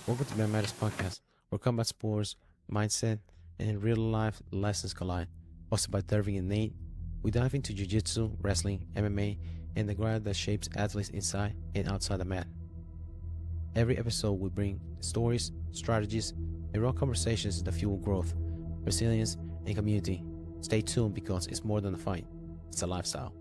Welcome to Man Matters Podcast, where combat sports, mindset, and real-life lessons collide. Hosted by Derving and Nate, we dive into Jiu-Jitsu, wrestling, MMA, and the grind that shapes athletes inside and outside the mat. Every episode we bring stories, strategies, and raw conversations that fuel growth, resilience, and community. Stay tuned because it's more than a fight, it's a lifestyle.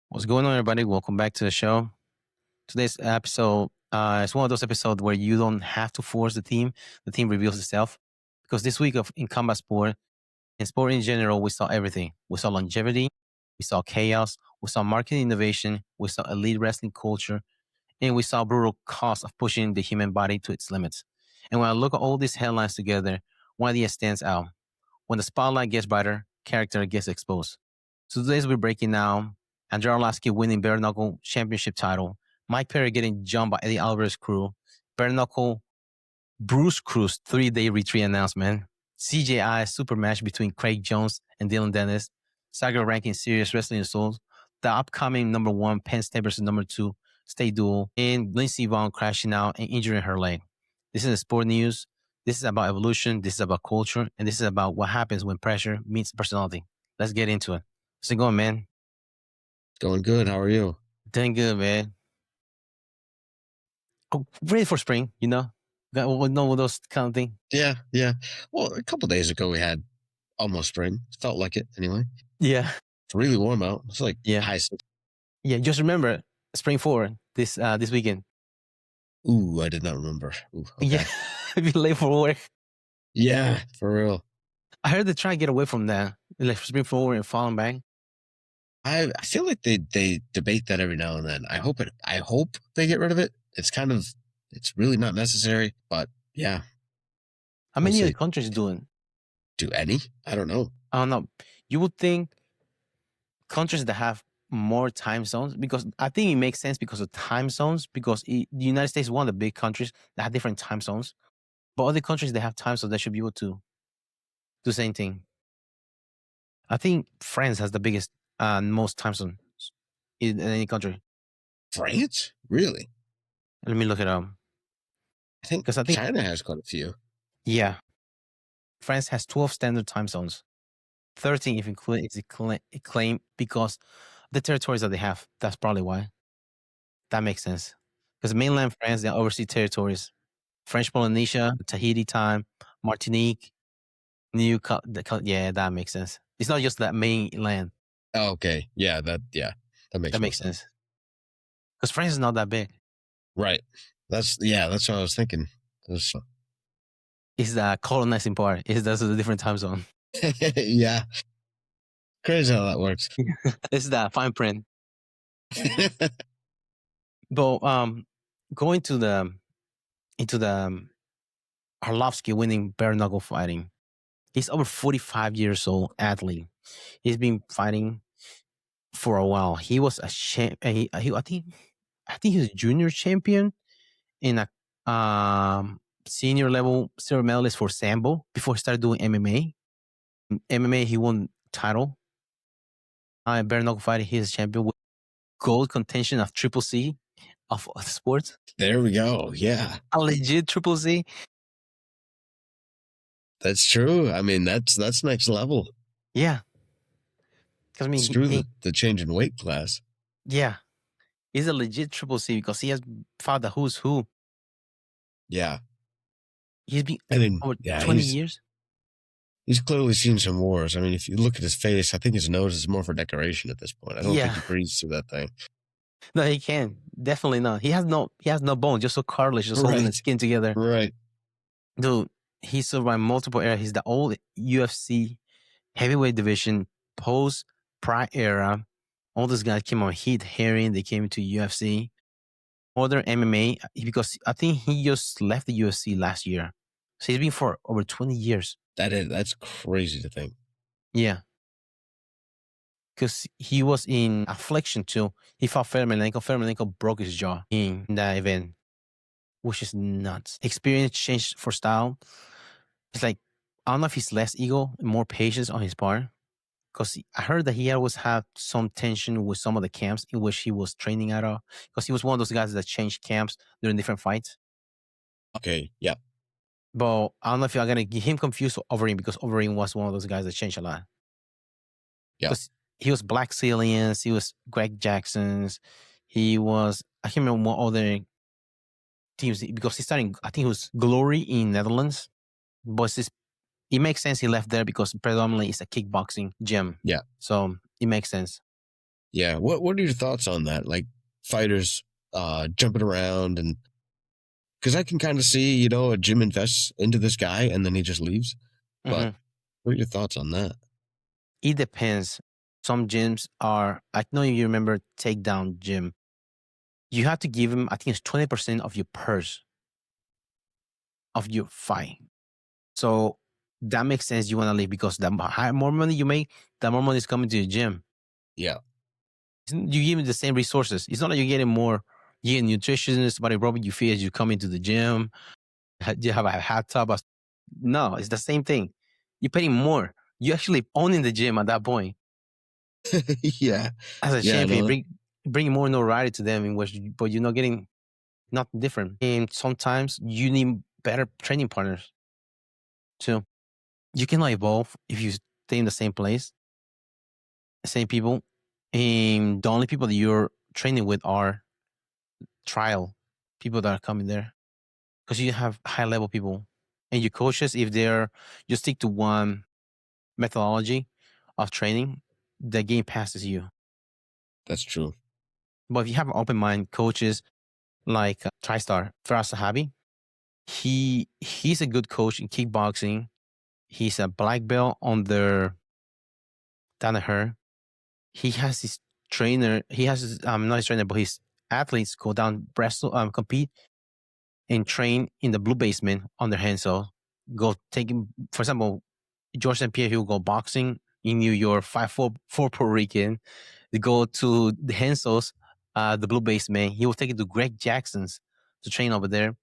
What's going on, everybody? Welcome back to the show. Today's episode is one of those episodes where you don't have to force the team reveals itself. Because this week in combat sport, in sport in general, we saw everything. We saw longevity, we saw chaos, we saw market innovation, we saw elite wrestling culture, and we saw brutal cost of pushing the human body to its limits. And when I look at all these headlines together, one idea stands out. When the spotlight gets brighter, character gets exposed. So today's we're breaking down Andrei Arlovski winning bare knuckle championship title, Mike Perry getting jumped by Eddie Alvarez's crew, bare knuckle Bruce Cruz 3-day retreat announcement, CJI super match between Craig Jones and Dylan Dennis, Saga ranking serious wrestling souls, the upcoming number 1 Penn State versus number 2 state duel, and Lindsey Vonn crashing out and injuring her leg. This is sport news. This is about evolution. This is about culture. And this is about what happens when pressure meets personality. Let's get into it. How's it going, man? Going good. How are you? Doing good, man. Oh, ready for spring, you know? Got those kind of thing. Yeah. Well, a couple days ago we had almost spring. Felt like it anyway. Yeah. It's really warm out. It's like high 60s. Yeah, just remember spring forward this weekend. Ooh, I did not remember. Ooh, okay. Yeah, be late for work. Yeah, for real. I heard they try to get away from that, like spring forward and falling back. I feel like they debate that every now and then. I hope they get rid of it. It's really not necessary, but yeah. How many other countries doing? Do any? I don't know. I don't know. You would think countries that have more time zones, because I think it makes sense because of time zones, because the United States is one of the big countries that have different time zones. But other countries that have time zones, they should be able to do the same thing. I think France has the biggest most time zones in any country. France? Really? Let me look it up. I think China has quite a few. Yeah. France has 12 standard time zones. 13 if it's a claim because the territories that they have. That's probably why. That makes sense. Because mainland France, they are overseas territories. French Polynesia, Tahiti time, Martinique, that makes sense. It's not just that mainland. Oh, okay. Yeah, that makes sense. Because France is not that big. Right. That's what I was thinking. It's the colonizing part. That's a different time zone. Yeah. Crazy how that works. It's the fine print. But going into the Arlovski winning bare knuckle fighting. He's over 45 years old athlete. He's been fighting for a while. He was a I think he was a junior champion in a senior level silver medalist for Sambo before he started doing MMA. MMA, he won title. Bare knuckle fighting, he's a champion with gold contention of Triple C of sports. There we go. Yeah, a legit Triple C. That's true. I mean, that's next level. Yeah. Because it's true the change in weight class. Yeah. He's a legit Triple C because he has fought the who's who. Yeah. He's been over 20 years. He's clearly seen some wars. I mean, if you look at his face, I think his nose is more for decoration at this point. I don't think he breathes through that thing. No, he can't. Definitely not. He has no bone, just so cartilage, just holding the skin together. Right. Dude, he survived multiple eras. He's the old UFC heavyweight division post Pride era All those guys came on Heat Herring. They came to UFC. Other MMA because I think he just left the UFC last year. So he's been for over 20 years. That's crazy to think. Yeah. Because he was in Affliction too. He fought Fermalenko. Fermalenko broke his jaw in that event, which is nuts. Experience changed for style. It's like, I don't know if he's less ego, more patience on his part. Because I heard that he always had some tension with some of the camps in which he was training at. Because he was one of those guys that changed camps during different fights. Okay, yeah. But I don't know if you're going to get him confused with Overeem because Overeem was one of those guys that changed a lot. Yeah. Because he was Black Zillions, he was Greg Jackson's, he was, I can't remember what other teams, because he started, I think it was Glory in Netherlands. But it makes sense he left there because predominantly it's a kickboxing gym. Yeah. So it makes sense. Yeah. What are your thoughts on that? Like fighters jumping around, and because I can kind of see, a gym invests into this guy and then he just leaves. But what are your thoughts on that? It depends. Some gyms are, I know you remember Takedown Gym. You have to give him, I think it's 20% of your purse of your fight. So that makes sense. You want to leave because the more money you make, the more money is coming to your gym. Yeah. You give him the same resources. It's not like you're getting more. You get a nutritionist, somebody rubbing your feet as you come into the gym. You have a hot tub. No, it's the same thing. You're paying more. You actually owning the gym at that point. Yeah. As a Yeah, champion, bring more notoriety to them, but you're not getting nothing different. And sometimes you need better training partners too. You cannot evolve if you stay in the same place, same people. And the only people that you're training with are trial people that are coming there. Because you have high level people. And your coaches, if they're you stick to one methodology of training, the game passes you. that's true. But if you have an open mind, coaches like TriStar, Faraz Sahabi, he's a good coach in kickboxing. He's a black belt under Danaher. He has his trainer. He has his, not his trainer, but his athletes go down wrestle, compete and train in the blue basement on their hands. So go taking, for example, George St. Pierre, he will go boxing in New York, 5'4" Puerto Rican. They go to the Hensel's, the blue basement. He will take it to Greg Jackson's to train over there.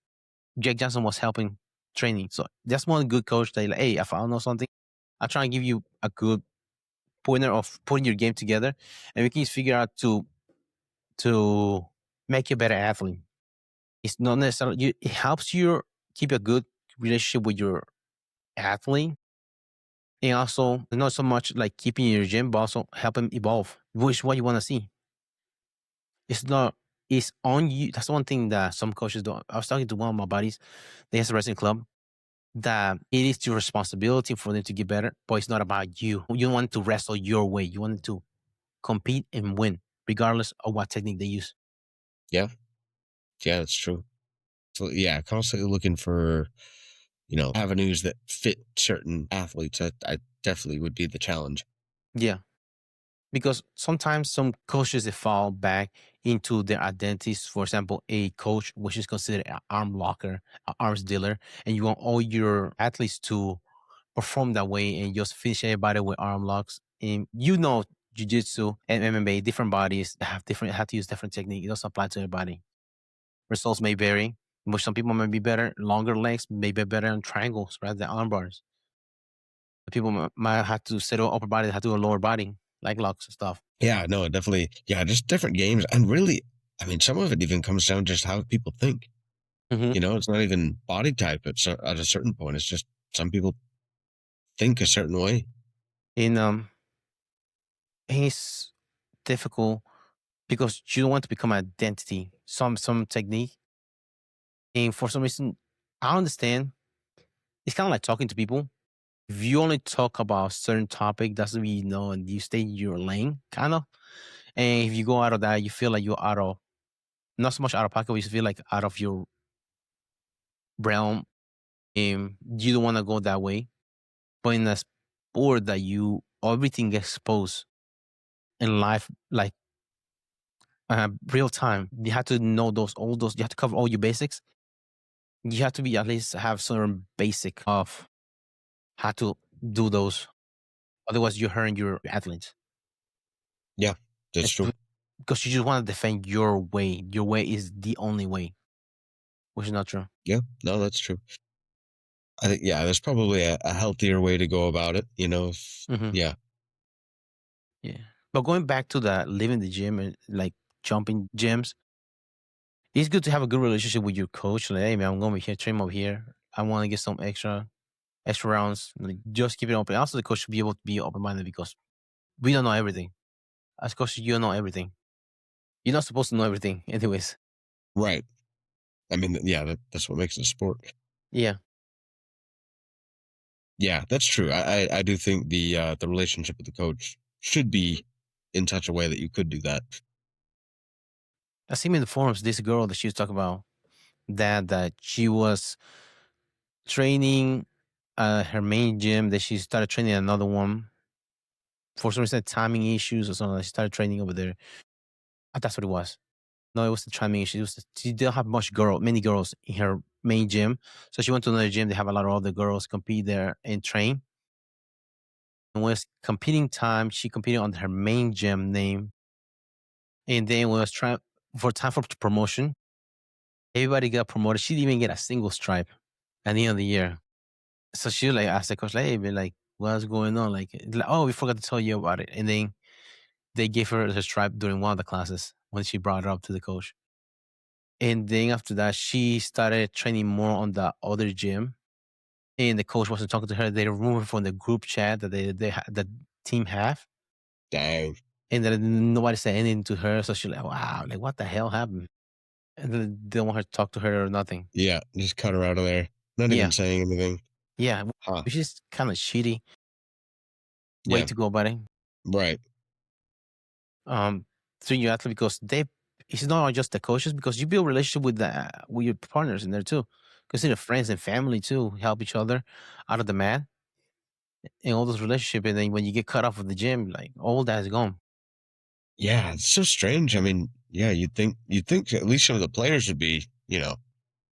Greg Jackson was helping training. So that's one good coach that, like, hey, if I don't know something, I'll try and give you a good pointer of putting your game together, and we can figure out to make you a better athlete. It's not necessarily, it helps you keep a good relationship with your athlete. And also, not so much like keeping your gym, but also help him evolve, which is what you want to see. It's not, it's on you. That's one thing that some coaches don't. I was talking to one of my buddies, they has a wrestling club, that it is your responsibility for them to get better, but it's not about you. You don't want to wrestle your way. You want to compete and win, regardless of what technique they use. Yeah. Yeah, that's true. So yeah, constantly looking for, avenues that fit certain athletes. I definitely would be the challenge. Yeah. Because sometimes some coaches, they fall back into their identities. For example, a coach, which is considered an arm locker, an arms dealer, and you want all your athletes to perform that way and just finish everybody with arm locks. And jiu-jitsu and MMA, different bodies have to use different technique. It doesn't apply to everybody. Results may vary, but some people may be better. Longer legs may be better on triangles rather than arm bars. People might have to set an upper body, have to do a lower body, like locks and stuff. Yeah, no, definitely. Yeah, just different games. And really, I mean, some of it even comes down to just how people think. It's not even body type at a certain point. It's just some people think a certain way. And it's difficult because you don't want to become an identity. Some technique, and for some reason, I understand. It's kind of like talking to people. If you only talk about a certain topic, doesn't mean and you stay in your lane, kind of. And if you go out of that, you feel like you're out of, not so much out of pocket, but you feel like out of your realm, and you don't want to go that way. But in a sport that everything gets exposed in life, like real time. You have to know all those. You have to cover all your basics. You have to be at least have certain basic of how to do those. Otherwise, you're hurting your athletes. Yeah, that's true. Because you just want to defend your way. Your way is the only way, which is not true. Yeah, no, that's true. I think, yeah, there's probably a healthier way to go about it, you know? Yeah. Yeah. But going back to the leaving the gym and like jumping gyms, it's good to have a good relationship with your coach. Like, hey man, I'm going over here, train over here. I want to get some extra rounds. Like, just keep it open. Also, the coach should be able to be open minded because we don't know everything. As coaches, you don't know everything. You're not supposed to know everything, anyways. Right. I mean, yeah, that's what makes it a sport. Yeah. Yeah, that's true. I do think the relationship with the coach should be in such a way that you could do that. I see in the forums this girl that she was talking about that she was training her main gym, that she started training another one. For some reason, timing issues or something. She started training over there. That's what it was. No, it was the timing issue. She didn't have many girls in her main gym. So she went to another gym. They have a lot of other girls compete there and train. And when it was competing time, she competed on her main gym name. And then when it was trying for time for promotion, everybody got promoted. She didn't even get a single stripe at the end of the year. So she like asked the coach, like, hey, man, like, what's going on? Like, oh, we forgot to tell you about it. And then they gave her the stripe during one of the classes when she brought it up to the coach. And then after that, she started training more on the other gym. And the coach wasn't talking to her. They removed her from the group chat that the team have. Dang. And then nobody said anything to her. So she's like, wow, like, what the hell happened? And then they don't want her to talk to her or nothing. Yeah, just cut her out of there. Not even saying anything. Yeah, Huh. which is kind of shitty way Yeah. to go about it. Right. To your athlete because it's not just the coaches because you build relationship with your partners in there too. Consider friends and family too, help each other out of the mat and all those relationships. And then when you get cut off of the gym, like all that is gone. Yeah, it's so strange. I mean, yeah, you'd think at least some of the players would be,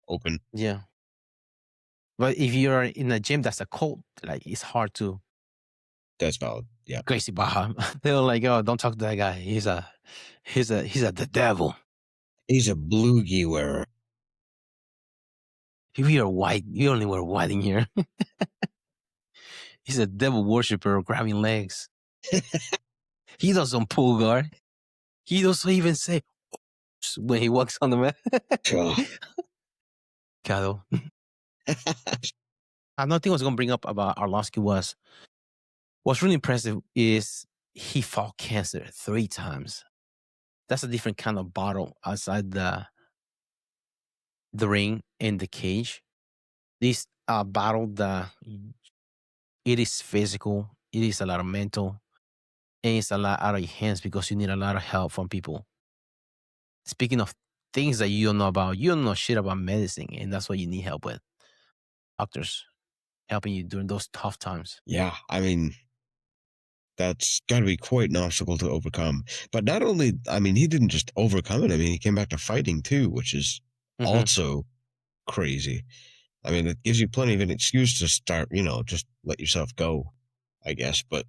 open. Yeah. But if you're in a gym that's a cult, like it's hard to. That's valid. Yeah. Crazy Baja. They're like, oh, don't talk to that guy. He's the devil. He's a bluegie wearer. If you're white, you only wear white in here. He's a devil worshiper grabbing legs. He doesn't pull guard. He doesn't even say when he walks on the mat. Cado. Another thing I was going to bring up about Arlovski was what's really impressive is he fought cancer 3 times. That's a different kind of battle outside the ring and the cage. This battle that it is physical, it is a lot of mental, and it's a lot out of your hands because you need a lot of help from people. Speaking of things that you don't know about, you don't know shit about medicine, and that's what you need help with. Doctors helping you during those tough times. Yeah, I mean, that's got to be quite an obstacle to overcome. But not only, I mean, he didn't just overcome it. I mean, he came back to fighting too, which is also crazy. I mean, it gives you plenty of an excuse to start, just let yourself go, I guess. But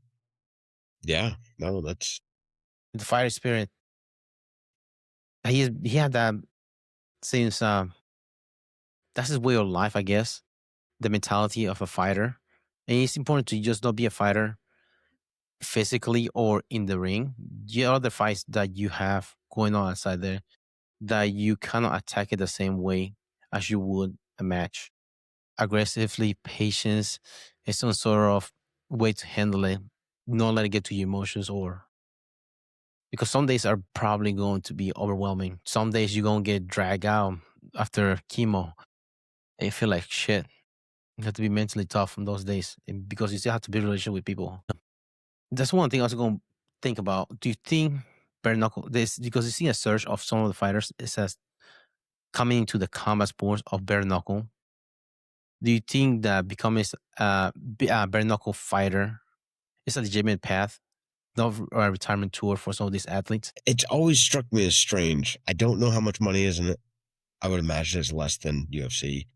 yeah, no, that's The fighter spirit. He had that since that's his way of life, I guess. The mentality of a fighter, and it's important to just not be a fighter physically or in the ring. The other fights that you have going on outside there, that you cannot attack it the same way as you would a match. Aggressively, patience, is some sort of way to handle it. Not let it get to your emotions or because some days are probably going to be overwhelming. Some days you're gonna get dragged out after chemo and you feel like shit. You have to be mentally tough on those days because you still have to build a relationship with people. That's one thing I was going to think about. Do you think bare knuckle this because you see a search of some of the fighters, it says coming into the combat sports of bare knuckle. Do you think that becoming a bare knuckle fighter is a legitimate path no retirement tour for some of these athletes. It's always struck me as strange. I don't know how much money is in it. I would imagine it's less than UFC.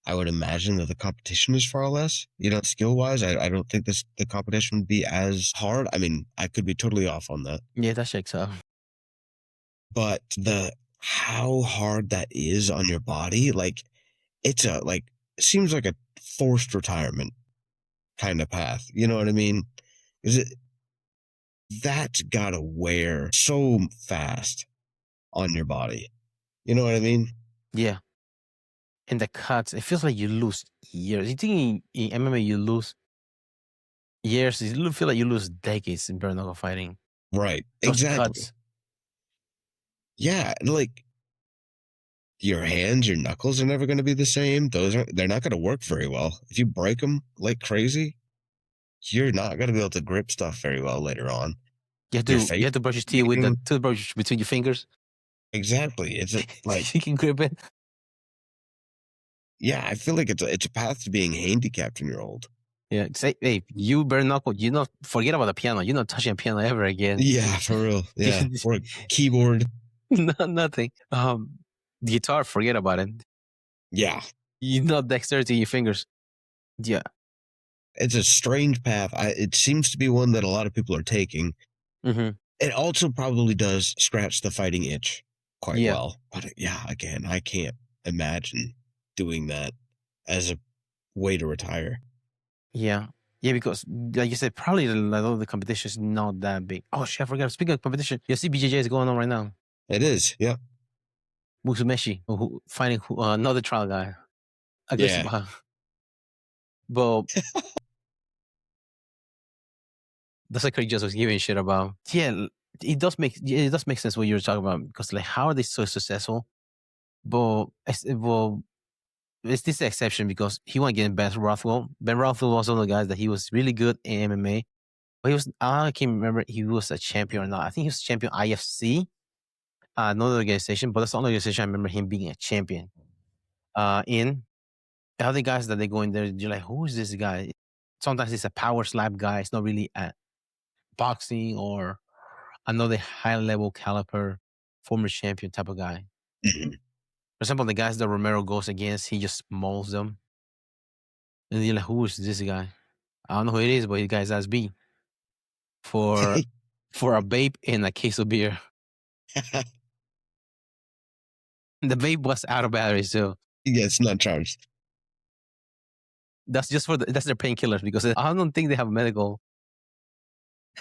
I would imagine that the competition is far less. Skill-wise, I don't think the competition would be as hard. I mean, I could be totally off on that. Yeah, that checks out. But how hard that is on your body, it seems like a forced retirement kind of path. You know what I mean? That's gotta wear so fast on your body. You know what I mean? Yeah. And the cuts, it feels like you lose years. You think in MMA you lose years? You feel like you lose decades in bare knuckle fighting. Right. Those Exactly. cuts. Yeah, your hands, your knuckles are never going to be the same. They're not going to work very well. If you break them like crazy, you're not going to be able to grip stuff very well later on. You have to brush your teeth with the toothbrush between your fingers. Exactly. It's you can grip it. Yeah, I feel like it's a path to being handicapped when you're old. Yeah, say, hey, you bare knuckle. Forget about the piano. You're not touching a piano ever again. Yeah, for real. Yeah, or a keyboard. Nothing. Guitar, forget about it. Yeah, You're not dexterity in your fingers. Yeah, it's a strange path. It seems to be one that a lot of people are taking. Mm-hmm. It also probably does scratch the fighting itch quite well. But again, I can't imagine doing that as a way to retire. Yeah, because like you said, probably the competition is not that big. Oh shit, I forgot. Speaking of competition, you see BJJ is going on right now. It is, yeah. Musumeshi, fighting another trial guy. Aggressive. Yeah. But that's like Craig just was giving shit about. Yeah, it does make sense what you're talking about, because like, how are they so successful? But it's this exception because he went against Ben Rothwell. Ben Rothwell was one of the guys that he was really good in MMA. But I can't remember he was a champion or not. I think he was champion IFC, another organization, but that's the only organization I remember him being a champion. In the other guys that they go in there, you're like, who is this guy? Sometimes it's a power slap guy. It's not really at boxing or another high level caliber former champion type of guy. Mm-hmm. For example, the guys that Romero goes against, he just mauls them. And you're like, who is this guy? I don't know who it is, but the guy's ass B for a vape and a case of beer. The vape was out of batteries, so yeah, it's not charged. That's just that's their painkillers, because I don't think they have medical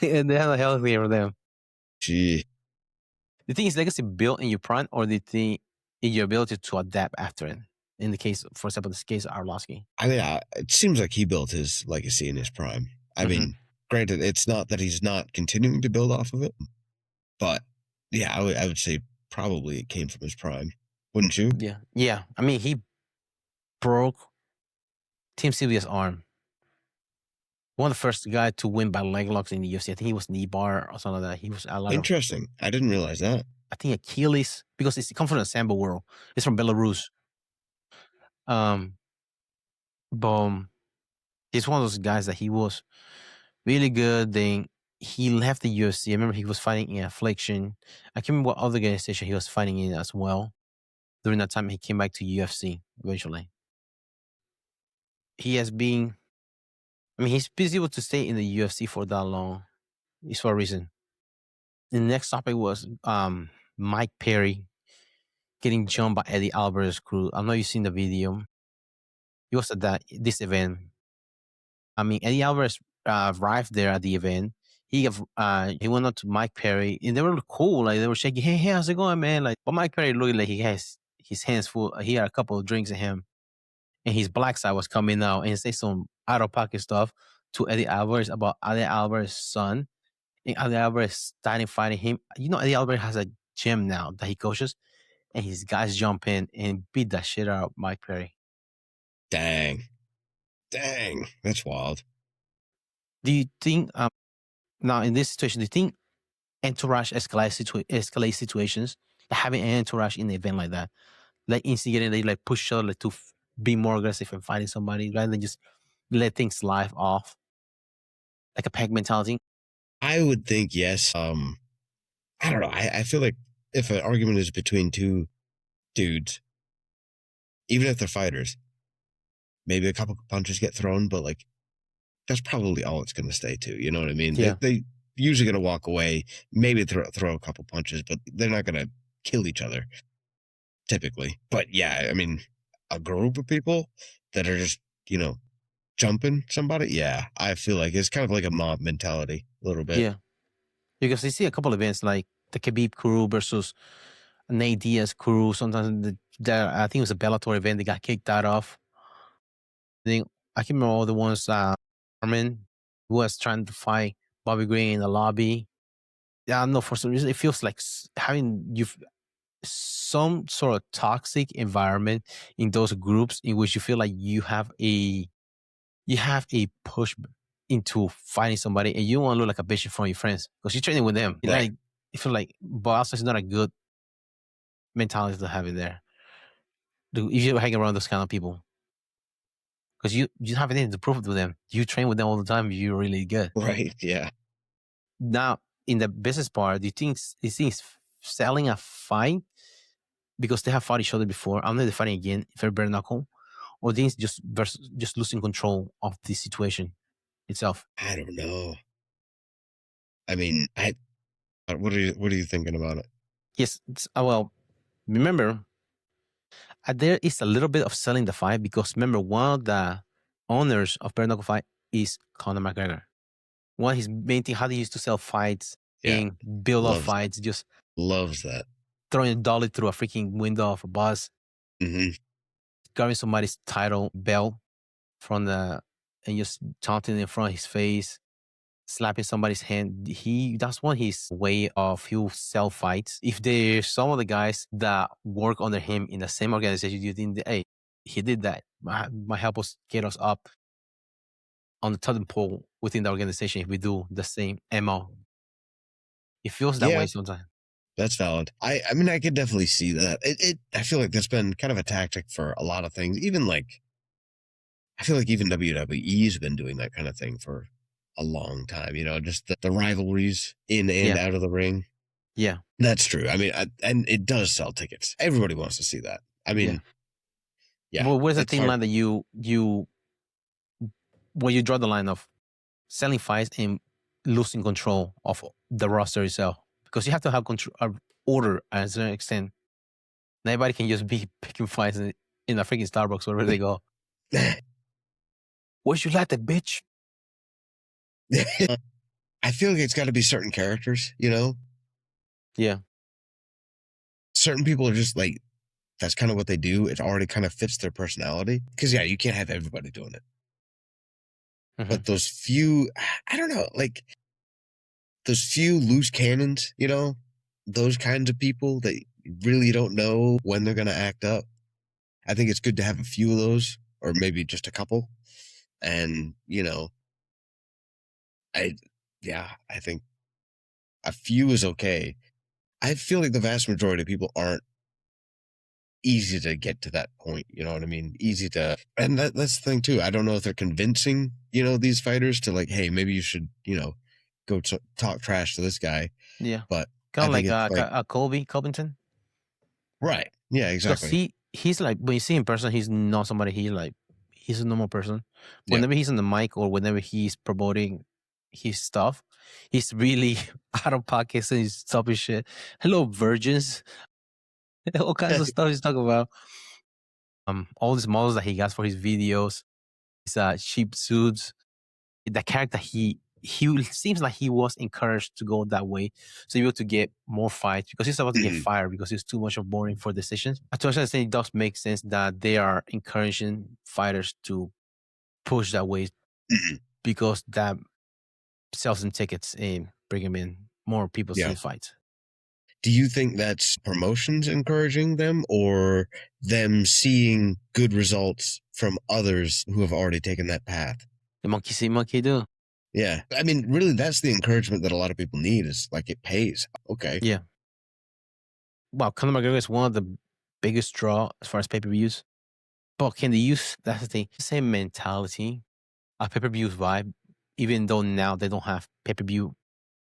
and they have a healthcare for them. Gee. The thing is, legacy built in your prime, or the thing in your ability to adapt after it? In the case, for example, this case of Arlovski. I mean, it seems like he built his legacy in his prime. I mean, granted, it's not that he's not continuing to build off of it, but yeah, I would say probably it came from his prime, wouldn't you? Yeah. I mean, he broke Tim Sylvia's arm. One of the first guy to win by leg locks in the UFC. I think he was knee bar or something like that. He was a lot interesting. I didn't realize that. I think Achilles, because it comes from the Sambo world. It's from Belarus. Boom. He's one of those guys that he was really good. Then he left the UFC. I remember he was fighting in Affliction. I can't remember what other organization he was fighting in as well. During that time, he came back to UFC eventually. He has been, he's been able to stay in the UFC for that long. It's for a reason. The next topic was Mike Perry getting jumped by Eddie Alvarez's crew. I know you've seen the video. He was at this event. Eddie Alvarez arrived there at the event. He went up to Mike Perry, and they were cool. Like, they were shaking, hey, how's it going, man? Like, but Mike Perry looked like he has his hands full. He had a couple of drinks in him, and his black side was coming out, and he said some out of pocket stuff to Eddie Alvarez about Eddie Alvarez's son, and Eddie Alvarez starting fighting him. Eddie Alvarez has a gym now that he coaches, and his guys jump in and beat that shit out of Mike Perry. Dang, that's wild. Do you think now in this situation, do you think entourage escalate situations, having an entourage in the event like that, like instigating, they like push each other to be more aggressive and fighting somebody rather than just let things live off, like a pack mentality? I would think yes. I don't know. I feel like if an argument is between two dudes, even if they're fighters, maybe a couple punches get thrown, but like that's probably all it's going to stay to. You know what I mean? Yeah. They usually going to walk away, maybe throw a couple punches, but they're not going to kill each other typically. But yeah, I mean, a group of people that are just, jumping somebody. Yeah, I feel like it's kind of like a mob mentality a little bit. Yeah. Because I see a couple of events like the Khabib crew versus Nate Diaz crew. Sometimes I think it was a Bellator event. They got kicked out of. I can remember all the ones. Armin was trying to fight Bobby Green in the lobby. Yeah, I don't know, for some reason it feels like having some sort of toxic environment in those groups in which you feel like you have a push into fighting somebody and you don't want to look like a bitch in front of your friends because you're training with them. Right. Like, you feel like, but also it's not a good mentality to have in there. If you're hanging around those kind of people, because you don't have anything to prove to them. You train with them all the time. You're really good. Right. Yeah. Now, in the business part, do you think it's selling a fight because they have fought each other before? I'm not fighting again if they're bare knuckle, or things just losing control of the situation itself. I don't know. I mean, what are you thinking about it? Yes, well, remember, there is a little bit of selling the fight because remember, one of the owners of bare knuckle fight is Conor McGregor. One of his main thing, how they used to sell fights and build up fights, just loves that. Throwing a dolly through a freaking window of a bus, grabbing somebody's title belt from and just taunting it in front of his face, slapping somebody's hand. That's one his way of he'll sell fights. If there's some of the guys that work under him in the same organization, you think, hey, he did that. Might help us get us up on the totem pole within the organization if we do the same MO. It feels that way sometimes. That's valid. I mean, I could definitely see that. I feel like that's been kind of a tactic for a lot of things. Even like, I feel like even WWE's been doing that kind of thing for a long time. Just the rivalries in and out of the ring. Yeah, that's true. I mean, and it does sell tickets. Everybody wants to see that. I mean, yeah. Well, where's the thin line that you where you draw the line of selling fights and losing control of the roster itself? Because you have to have control, order at a certain extent. Nobody can just be picking fights in a freaking Starbucks wherever they go. Where'd you like that, bitch? I feel like it's got to be certain characters, Yeah. Certain people are just like, that's kind of what they do. It already kind of fits their personality. Because, yeah, you can't have everybody doing it. But those few, I don't know, like those few loose cannons, those kinds of people that really don't know when they're going to act up. I think it's good to have a few of those, or maybe just a couple. And, I think a few is okay. I feel like the vast majority of people aren't easy to get to that point. You know what I mean? Easy to, and that's the thing too. I don't know if they're convincing, these fighters to like, hey, maybe you should, go talk trash to this guy. Yeah. But kind of like a Covington. Right. Yeah, exactly. He's like, when you see him in person, he's not somebody, he's a normal person. Whenever he's on the mic or whenever he's promoting his stuff, he's really out of pocket and he's stupid shit. Hello, virgins. All kinds of stuff he's talking about. All these models that he gets for his videos, his cheap suits. The character he seems like he was encouraged to go that way, so able to get more fights because he's about to get fired because he's too much of boring for decisions. To a certain extent, it does make sense that they are encouraging fighters to push that way because that sells them tickets and bring them in more people to the fights. Do you think that's promotions encouraging them or them seeing good results from others who have already taken that path? The monkey see, monkey do. Yeah. I mean, really, that's the encouragement that a lot of people need is like it pays. Okay. Yeah. Wow, Conor McGregor is one of the biggest draw as far as pay-per-views. But can they use, that's the thing, same mentality, a pay-per-view vibe, even though now they don't have pay-per-view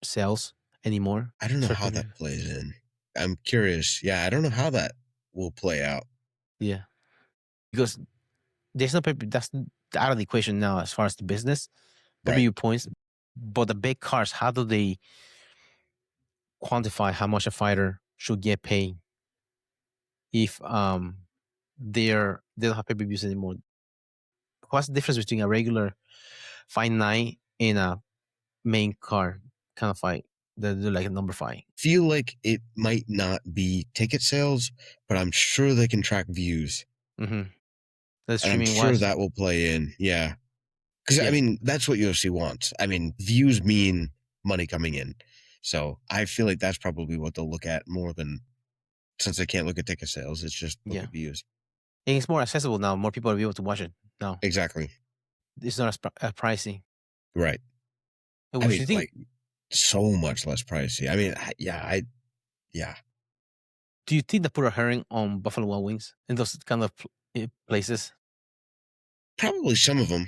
sales anymore. I don't know how that plays in. I'm curious. Yeah, I don't know how that will play out. Yeah, because there's no that's out of the equation now as far as the business. Right. Points, but the big cars, how do they quantify how much a fighter should get paid if they don't have pay-per-views anymore? What's the difference between a regular fight night and a main card kind of fight that do like a number fight? Feel like it might not be ticket sales, but I'm sure they can track views. Mm-hmm. And I'm sure that will play in. Yeah. Because, I mean, that's what UFC wants. I mean, views mean money coming in. So I feel like that's probably what they'll look at more than, since they can't look at ticket sales, it's just look at views. And it's more accessible now. More people will be able to watch it now. Exactly. It's not as pricey. Right. I mean, like, so much less pricey. I mean, yeah. Do you think they put a herring on Buffalo Wild Wings in those kind of places? Probably some of them.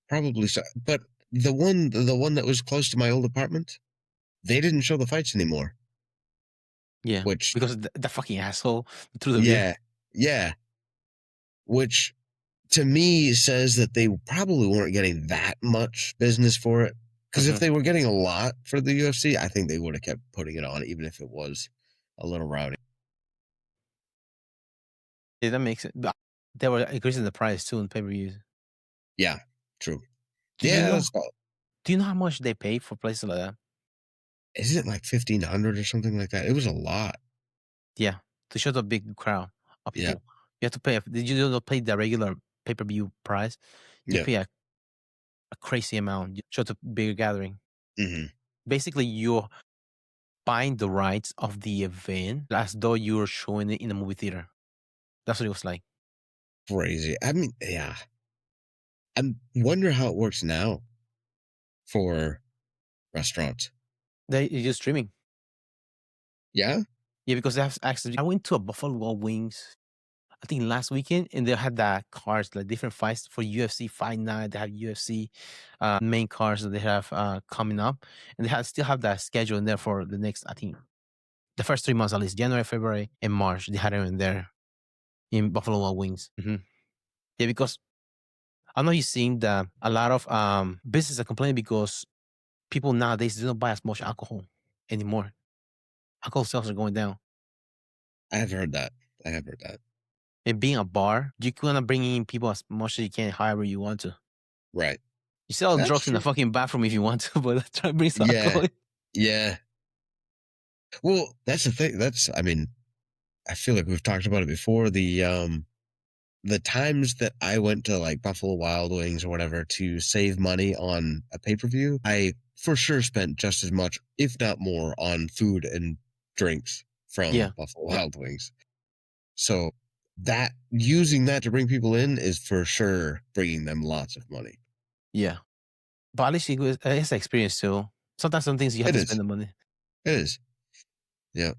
Probably so. But the one that was close to my old apartment, they didn't show the fights anymore. Yeah. Which, because the fucking asshole threw the beer. Yeah. Which to me says that they probably weren't getting that much business for it. Because if they were getting a lot for the UFC, I think they would have kept putting it on, even if it was a little rowdy. Yeah, that makes it. They were increasing the price too in pay-per-views. Yeah, true. Do you know how much they pay for places like that? Isn't it like $1,500 or something like that? It was a lot. Yeah, to show the big crowd of people. Yeah. You have to pay. Did you not pay the regular pay-per-view price? You pay a crazy amount. You show the bigger gathering. Mm-hmm. Basically, you're buying the rights of the event as though you're showing it in a movie theater. That's what it was like. Crazy. I mean, yeah. I wonder how it works now for restaurants. They're just streaming. Yeah? Yeah, because they have access. I went to a Buffalo Wild Wings, I think last weekend, and they had that cards, like different fights for UFC Fight Night. They have UFC main cards that they have coming up, and they still have that schedule in there for the next, I think, the first 3 months at least, January, February, and March. They had it in there in Buffalo Wild Wings. Mm-hmm. Yeah, because I know you've seen that a lot of businesses are complaining because people nowadays don't buy as much alcohol anymore. Alcohol sales are going down. I have heard that. And being a bar, you can bring in people as much as you can, however you want to. Right. You sell drugs in the fucking bathroom if you want to, but try to bring some alcohol. Yeah. Well, that's the thing. I mean, I feel like we've talked about it before. The times that I went to like Buffalo Wild Wings or whatever to save money on a pay-per-view, I for sure spent just as much, if not more, on food and drinks from Buffalo Wild Wings. So that using that to bring people in is for sure bringing them lots of money. Yeah. But at least it's an experience too. Sometimes some things you have to spend the money. It is. Yeah.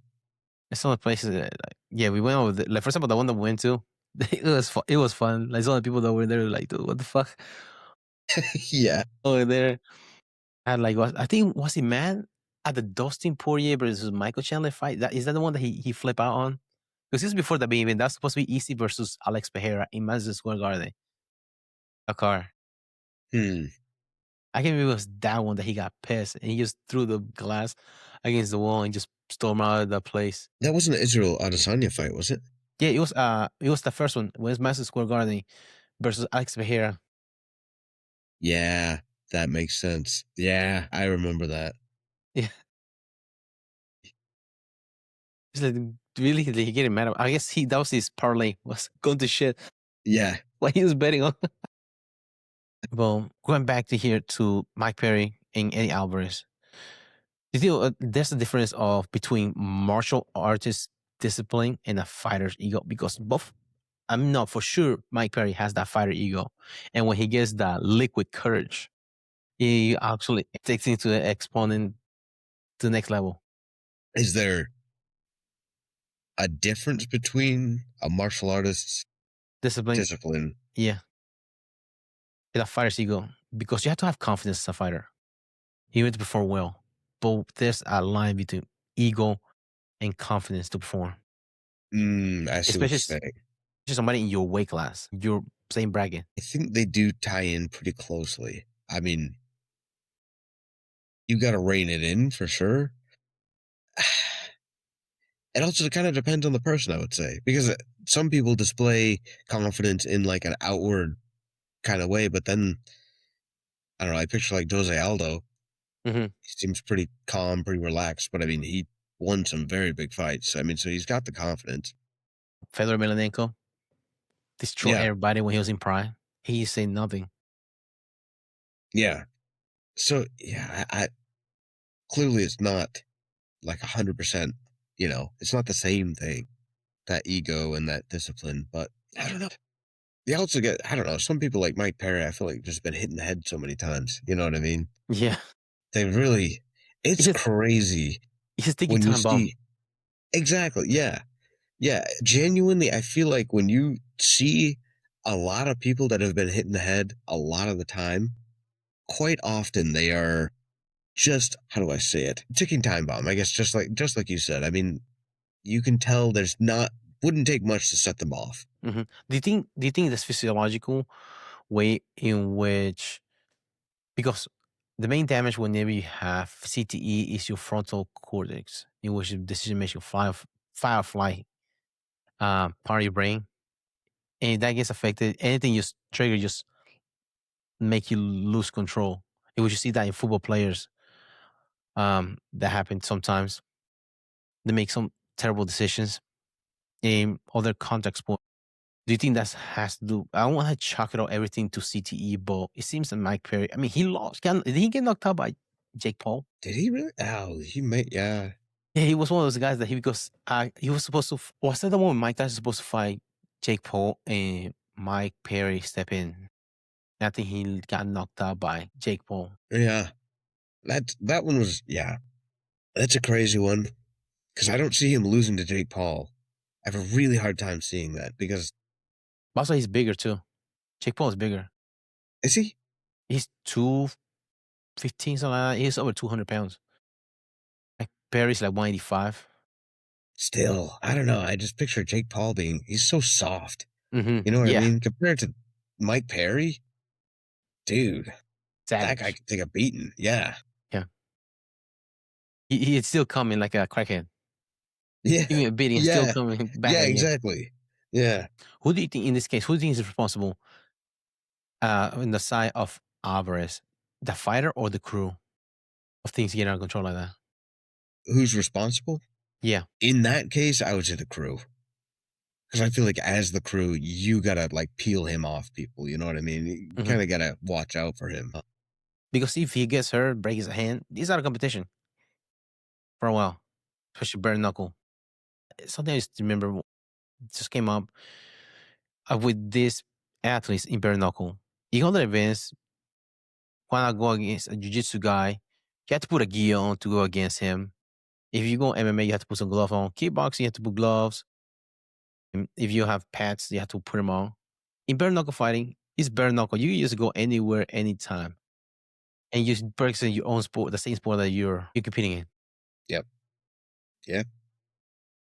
There's some places that, we went over like, for example, the one that we went to, it was fun. Like some of the people that were there were like, dude, what the fuck? Yeah. Over there. And like, I think, was he mad at the Dustin Poirier versus Michael Chandler fight? Is that the one that he flipped out on? Because this is before the main event. That's supposed to be Easy versus Alex Pereira in Madison Square Garden. A car. I can't remember it was that one that he got pissed and he just threw the glass against the wall and just stormed out of the place. That wasn't an Israel Adesanya fight, was it? Yeah, it was the first one. It was Madison Square Garden versus Alex Pereira. Yeah, that makes sense. Yeah, I remember that. Yeah. It's like, really, he getting mad. I guess that was his parlay, was going to shit. Yeah. What he was betting on. Well, going back to Mike Perry and Eddie Alvarez. You think there's a difference between martial artist discipline and a fighter's ego? Because both, I'm not for sure Mike Perry has that fighter ego. And when he gets that liquid courage, he actually takes it to the exponent to the next level. Is there a difference between a martial artist's discipline? Yeah. And a fighter's ego. Because you have to have confidence as a fighter. You need to perform well. But there's a line between ego and confidence to perform. I see what Especially you're saying. somebody in your weight class, your same bracket. I think they do tie in pretty closely. I mean, you got to rein it in for sure. It also kind of depends on the person, I would say, because some people display confidence in like an outward kind of way, but then I don't know. I picture like Jose Aldo. Mm-hmm. He seems pretty calm, pretty relaxed, but I mean, he won some very big fights. I mean, so he's got the confidence. Fedor Emelianenko destroyed Yeah, everybody when he was in prime. He said nothing. yeah. So yeah, I clearly it's not like 100%. You know, it's not the same thing. That ego and that discipline, but I don't know. They also get, I don't know, some people like Mike Perry, I feel like just been hit in the head so many times. You know what I mean? Yeah. They really, It's it's just crazy ticking when you time bomb. see, exactly. Yeah. Yeah. Genuinely, I feel like when you see a lot of people that have been hit in the head a lot of the time, quite often they are just, how do I say it? Ticking time bomb. I guess just like you said. I mean, you can tell wouldn't take much to set them off. Mm-hmm. Do you think that's physiological way in which, because the main damage whenever you have CTE is your frontal cortex, in which the decision makes you fire or flight part of your brain, and that gets affected. Anything you trigger just make you lose control. And we should see that in football players. That happens sometimes. They make some terrible decisions in other context sports. Do you think that has to do? I don't want to chalk it all everything to CTE, but it seems that Mike Perry. I mean, he lost. Did he get knocked out by Jake Paul? Did he really? Oh, he may. Yeah. Yeah, he was one of those guys that because he was supposed to. Was that the one Mike Tyson supposed to fight Jake Paul and Mike Perry step in? I think he got knocked out by Jake Paul. Yeah. That one was. Yeah. That's a crazy one because I don't see him losing to Jake Paul. I have a really hard time seeing that because Also, he's bigger too. Jake Paul is bigger. is he? He's 215, something like that. He's over 200 pounds. Like Perry's like 185. Still, I don't know. I just picture Jake Paul he's so soft. Mm-hmm. You know what I Yeah, mean? Compared to Mike Perry, dude, that guy savage. could take a beating. Yeah. Yeah, he's still coming like a crackhead. Yeah. Even a beating, still Yeah. coming back Yeah, again. exactly. Yeah. Who do you think in this case? Who do you think is responsible? In the side of Alvarez, the fighter or the crew of things getting out of control like that? Who's responsible? Yeah. In that case, I would say the crew. Because I feel like as the crew, you gotta like peel him off people. You know what I mean? You Mm-hmm. kind of gotta watch out for him. Because if he gets hurt, breaks his hand, he's out of competition for a while, especially bare knuckle. Something I just remember just came up with these athletes in bare knuckle. In other events, when I go against a jiu-jitsu guy, you have to put a gi on to go against him. If you go MMA, you have to put some gloves on. Kickboxing, you have to put gloves. And if you have pads, you have to put them on. In bare knuckle fighting, it's bare knuckle. You can just go anywhere, anytime, and you just practice your own sport, the same sport that you're competing in. Yep. Yeah.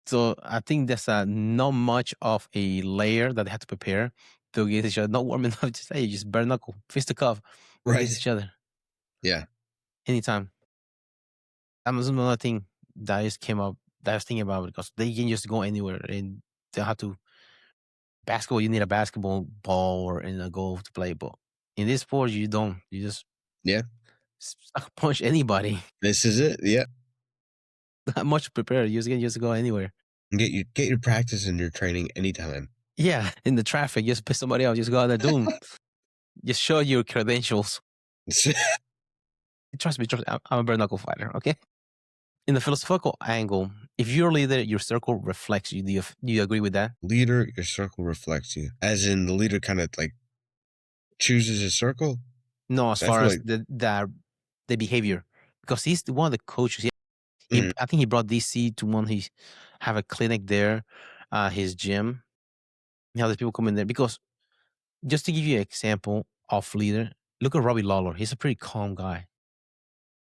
So I think that's not much of a layer that they have to prepare to against each other. Not warm enough. Just hey, just bare knuckle, fist to cuff against Right. each other Yeah. anytime. That was another thing that just came up that I was thinking about because they can just go anywhere and they have to basketball. You need a basketball ball or and a goal to play. But in this sport, you don't. You just Yeah. sucker punch anybody. This is it. Yeah. Not much prepared. You just can just go anywhere. Get your practice and your training anytime. Yeah, in the traffic, just piss somebody off. Just go out there, doom. Just show your credentials. Trust me, I'm a bare knuckle fighter. Okay. In the philosophical angle, if you're a leader, your circle reflects you. Do you agree with that? Leader, your circle reflects you. As in the leader kind of like chooses his circle. No, as I far feel as like the behavior, because he's one of the coaches. I think he brought DC to one. He have a clinic there, his gym. How the people come in there because just to give you an example of leader, look at Robbie Lawler. He's a pretty calm guy.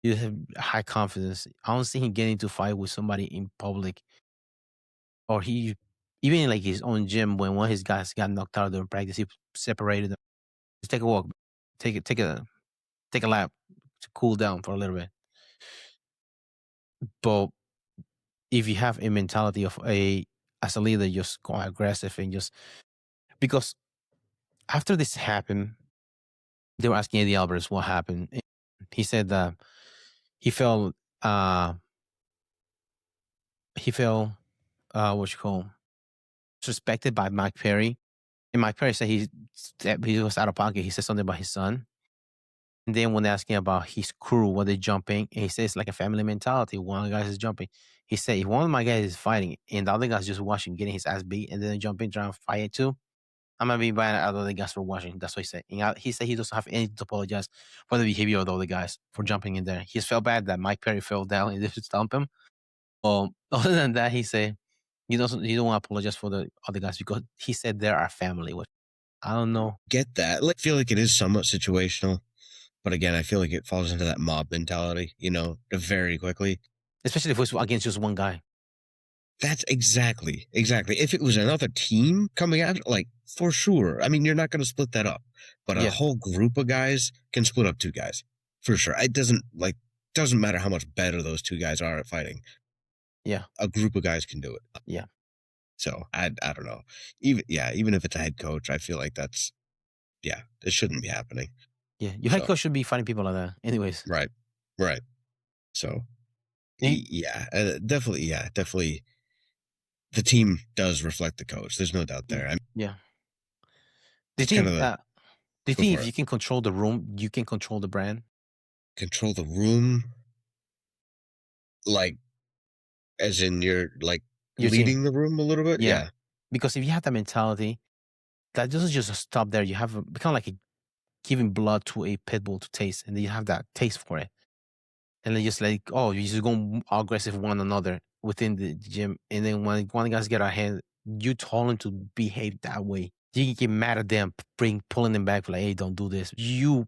You have high confidence. I don't see him getting into fight with somebody in public, or he even in like his own gym when one of his guys got knocked out during practice. He separated them. Just take a walk, take a lap to cool down for a little bit. But if you have a mentality of a as a leader, just go aggressive and just because after this happened, they were asking Eddie Alvarez what happened. And he said that he felt what you call suspected by Mike Perry. And Mike Perry said he was out of pocket. He said something about his son. And then when they asked him about his crew, when they're jumping, and he says it's like a family mentality. One of the guys is jumping. He said if one of my guys is fighting and the other guy's just watching, getting his ass beat, and then jumping, trying to fight it too, I'm gonna be buying out the other guys for watching. That's what he said. And he said he doesn't have anything to apologize for the behavior of the other guys for jumping in there. He just felt bad that Mike Perry fell down and they should stomp him. Other than that, he said he don't want to apologize for the other guys because he said they're our family. Which I don't know. Get that? I feel like it is somewhat situational, but again, I feel like it falls into that mob mentality, very quickly. Especially if it's against just one guy. That's exactly. If it was another team coming at it, like for sure. I mean, you're not going to split that up, but a whole group of guys can split up two guys for sure. It doesn't matter how much better those two guys are at fighting. Yeah, a group of guys can do it. Yeah. So I don't know. Even if it's a head coach, I feel like it shouldn't be happening. Yeah, your head coach should be fighting people like that. Anyways, right. So definitely. The team does reflect the coach. There's no doubt there. Yeah. Do you think if you can control the room, you can control the brand? Control the room? Like, as in you're like leading the room a little bit? Yeah. Because if you have that mentality, that doesn't just stop there. You have become like giving blood to a pit bull to taste, and then you have that taste for it. And then just like, you just go aggressive one another within the gym. And then when one guys get out hand, you told them to behave that way. You can get mad at them, pulling them back, like, hey, don't do this. You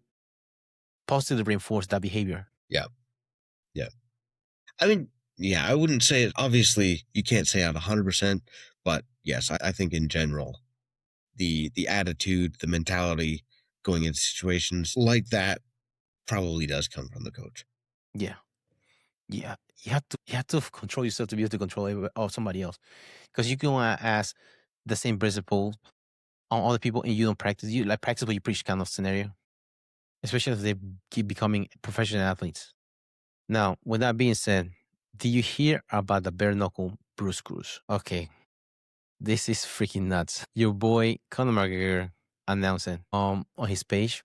positively reinforce that behavior. Yeah. I mean, I wouldn't say it. Obviously, you can't say out 100%, but yes, I think in general, the attitude, the mentality going into situations like that probably does come from the coach. Yeah. You have to control yourself to be able to control somebody else, because you can ask the same principle on other people and you don't practice. You like practice what you preach kind of scenario, especially if they keep becoming professional athletes. Now, with that being said, do you hear about the bare knuckle Bruce Cruz? Okay, this is freaking nuts. Your boy Conor McGregor announced it on his page.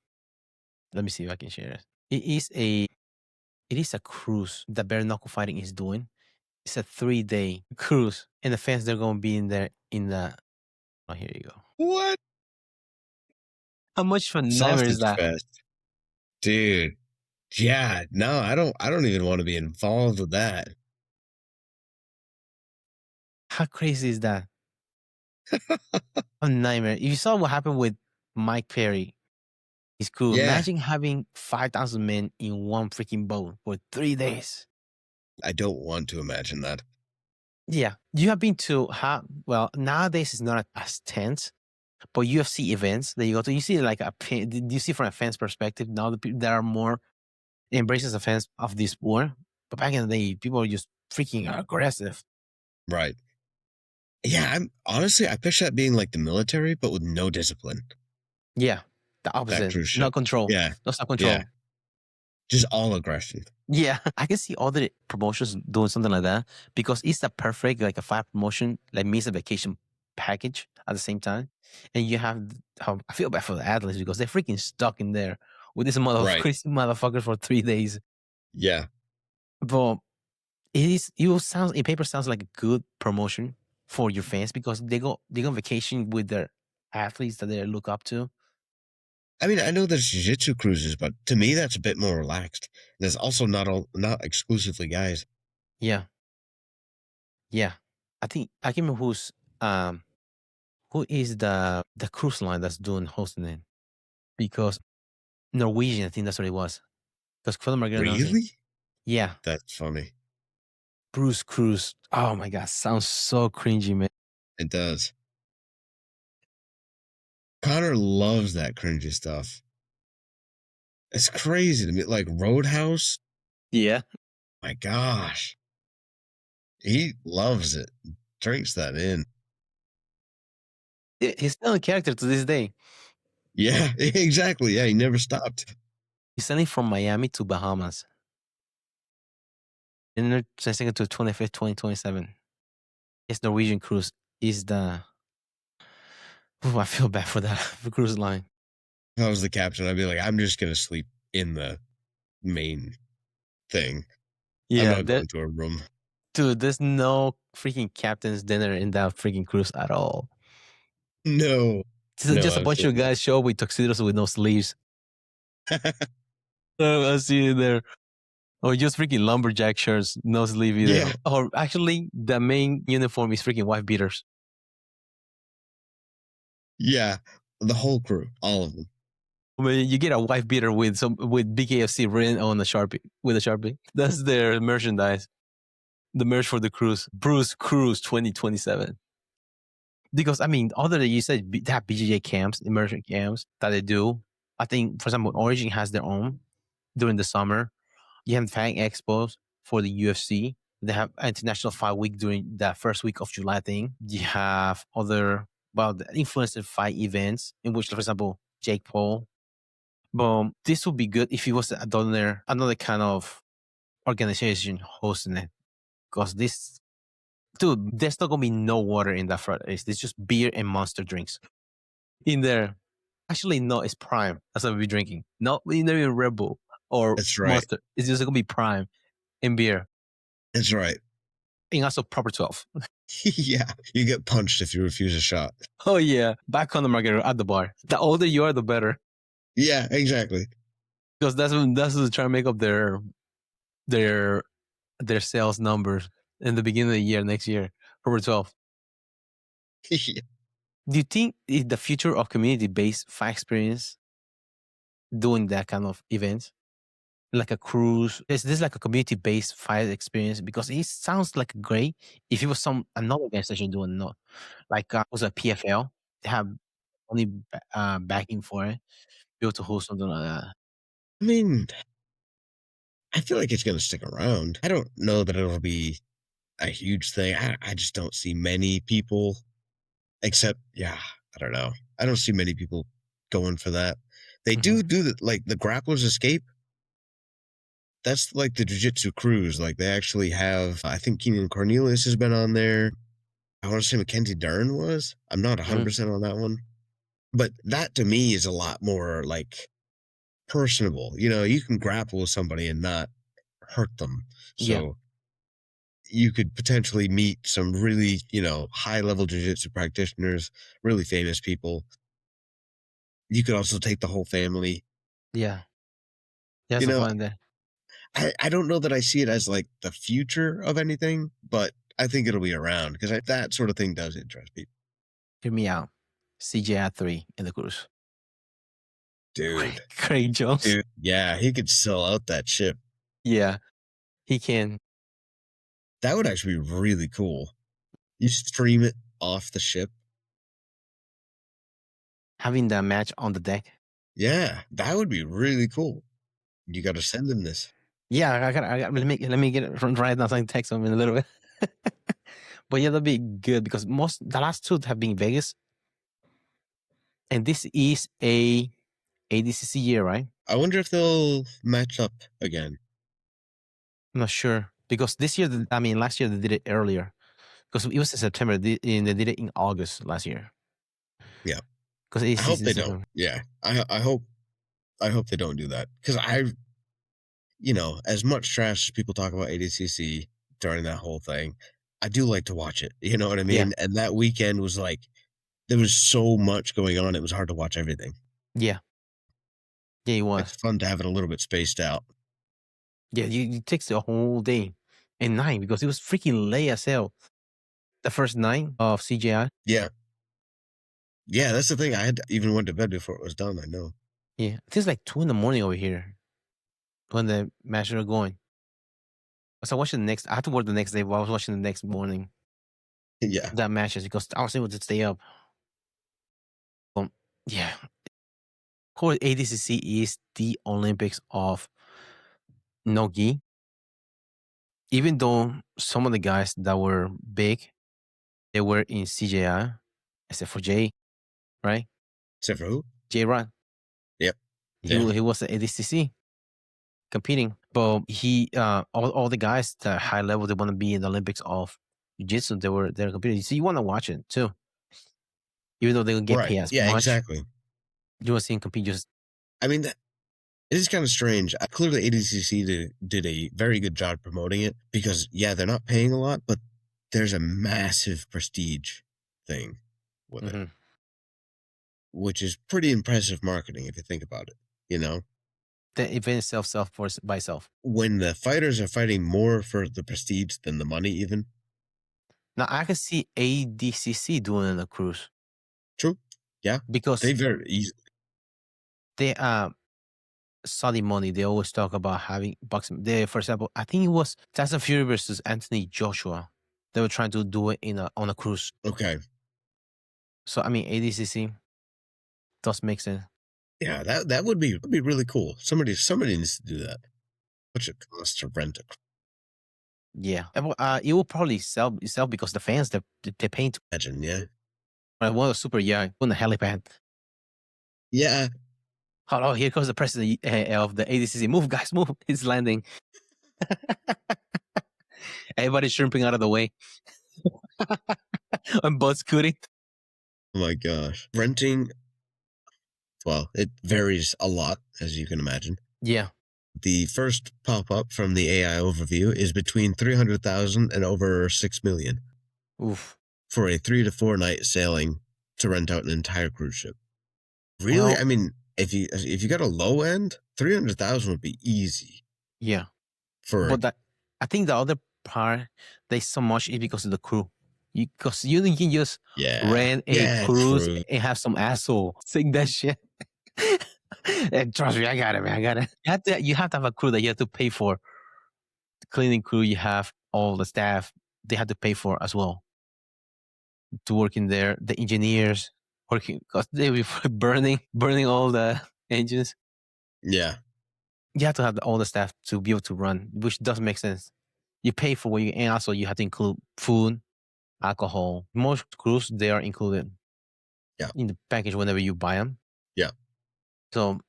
Let me see if I can share it. It is a cruise that bare knuckle fighting is doing. It's a 3-day cruise, and the fans they're going to be in there in the. Oh, here you go. What? How much fun nightmare is that, fest. Dude? Yeah, no, I don't even want to be involved with that. How crazy is that? A nightmare. If you saw what happened with Mike Perry, his crew, imagine having 5,000 men in one freaking boat for 3 days. I don't want to imagine that. Yeah. You have been to, nowadays it's not as tense, but UFC events that you go to, you see like you see from a fan's perspective, now the people that are more embraces the fans of this sport. But back in the day, people are just freaking aggressive. Right. Yeah, I picture that being like the military, but with no discipline. Yeah, the opposite. No control. Yeah. No self-control. Yeah. Just all aggression. Yeah, I can see other promotions doing something like that because it's the perfect, like a fight promotion, like means a vacation package at the same time. And you have, I feel bad for the athletes because they're freaking stuck in there with this crazy motherfucker for 3 days. Yeah. But it sounds, in paper sounds like a good promotion for your fans because they go on vacation with their athletes that they look up to. I mean, I know there's jiu-jitsu cruises, but to me, that's a bit more relaxed. There's also not exclusively guys. Yeah. I think I can't remember who is the cruise line that's hosting it, because Norwegian, I think that's what it was. Because Conor McGregor really? Yeah. That's funny. Bruce Cruz. Oh my God. Sounds so cringy, man. It does. Connor loves that cringy stuff. It's crazy to me. Like Roadhouse. Yeah. My gosh. He loves it. Drinks that in. He's still a character to this day. Yeah, exactly. Yeah, he never stopped. He's sailing from Miami to Bahamas. And they're sailing to 25th, 2027. His Norwegian cruise is the. Ooh, I feel bad for that for cruise line. If I was the captain, I'd be like, I'm just gonna sleep in the main thing. I'm Yeah, not going to a room. dude, there's no freaking captain's dinner in that freaking cruise at all. No. Just a bunch of guys show up with tuxedos with no sleeves. I see you there. Or just freaking lumberjack shirts, no sleeve either. Yeah. Or actually, the main uniform is freaking wife beaters. Yeah. The whole crew, all of them. I mean, you get a wife beater with BKFC written on a Sharpie with a Sharpie. That's their merchandise. The merch for the cruise. Bruce Cruise 2027. Because I mean, other than you said they have BJJ camps, immersion camps that they do. I think, for example, Origin has their own during the summer. You have Fighting Expos for the UFC. They have International Fight Week during that first week of July thing. You have other, well, the influencer fight events in which, for example, Jake Paul. But this would be good if it was another kind of organization hosting it. Because this, dude, there's not going to be no water in that front. It's just beer and monster drinks in there. Actually, no, it's Prime. That's what we'll be drinking. Not even Red Bull or That's right. Monster. It's just going to be Prime and beer. That's right. And also proper 12. Yeah. You get punched if you refuse a shot. Oh, yeah. Back on the market at the bar. The older you are, the better. Yeah, exactly. Because that's what trying to make up their sales numbers in the beginning of the year, next year. Proper 12. Yeah. Do you think is the future of community-based fight experience doing that kind of events? Like a cruise? Is this like a community-based fight experience? Because it sounds like great if it was another organization doing not like was a PFL. They have only backing for it. Be able to host something like that. I mean, I feel like it's going to stick around. I don't know that it'll be a huge thing. I just don't see many people, except, yeah, I don't know. I don't see many people going for that. They do like the Grapplers Escape. That's like the Jiu-Jitsu cruise. Like they actually have, I think Keenan Cornelius has been on there. I want to say Mackenzie Dern was. I'm not 100% on that one. But that to me is a lot more like personable. You know, you can grapple with somebody and not hurt them. So you could potentially meet some really, high level jiu-jitsu practitioners, really famous people. You could also take the whole family. Yeah. That's fun there. I don't know that I see it as like the future of anything, but I think it'll be around because that sort of thing does interest people. Hear me out. CJI 3 in the cruise. Dude. Craig Jones. Dude, yeah, he could sell out that ship. Yeah, he can. That would actually be really cool. You stream it off the ship. Having the match on the deck. Yeah, that would be really cool. You got to send him this. Yeah, I got. Let me get it right now. So I can text him in a little bit. But yeah, that'd be good because the last two have been Vegas, and this is a ADCC year, right? I wonder if they'll match up again. I'm not sure because this year, last year they did it earlier because it was in September. And they did it in August last year. Yeah, because I hope they don't. Yeah, I hope they don't do that because as much trash as people talk about ADCC during that whole thing, I do like to watch it. You know what I mean? Yeah. And that weekend was like, there was so much going on. It was hard to watch everything. Yeah. Yeah, it was. It's fun to have it a little bit spaced out. Yeah, it takes the whole day and night because it was freaking late as hell. The first night of CJI. Yeah. Yeah, that's the thing. I had even went to bed before it was done. I know. Yeah, it feels like 2 a.m. over here when the matches are going. So I watched the next. I had to work the next day, but I was watching the next morning. Yeah. That matches because I was able to stay up. Yeah. Of course, ADCC is the Olympics of no gi. Even though some of the guys that were big, they were in CJI, except for Jay, right? Except for who? Jay Rod. Yep. He was at ADCC competing, but all the guys that are high level, they want to be in the Olympics of Jiu-Jitsu. They're competing. So you want to watch it too, even though they don't get paid as yeah, much. Exactly. You want to see him compete. I mean, it is kind of strange. Clearly, ADCC did a very good job promoting it because, yeah, they're not paying a lot, but there's a massive prestige thing with it, which is pretty impressive marketing if you think about it, you know? The event itself by itself. When the fighters are fighting more for the prestige than the money even. Now, I can see ADCC doing it on a cruise. True. Yeah. Because they very easily. They Saudi money. They always talk about having boxing. For example, I think it was Tyson Fury versus Anthony Joshua. They were trying to do it on a cruise. Okay. So I mean, ADCC does make sense. Yeah, that would be really cool. Somebody needs to do that. What's it cost to rent a? Yeah, it will probably sell itself because the fans they pay to. Imagine, yeah. One super young on the helipad. Yeah. Oh, here comes the president of the ADCC. Move, guys, move! He's landing. Everybody's shrimping out of the way. I'm both scooting. Oh my gosh, renting. Well, it varies a lot, as you can imagine. Yeah. The first pop-up from the AI overview is between 300,000 and over 6 million. Oof. For a 3 to 4 night sailing to rent out an entire cruise ship. Really? Well, I mean, if you got a low end, 300,000 would be easy. Yeah. But I think the other part they so much is because of the crew. Because you can just rent a cruise and have some asshole sing that shit. And trust me, I got it, man. I got it. You have to have a crew that you have to pay for. The cleaning crew, you have all the staff, they have to pay for as well to work in there. The engineers working because they will be burning all the engines. Yeah. You have to have all the staff to be able to run, which doesn't make sense. You pay for what you, and also you have to include food, alcohol. Most crews, they are included in the package whenever you buy them. Yeah. So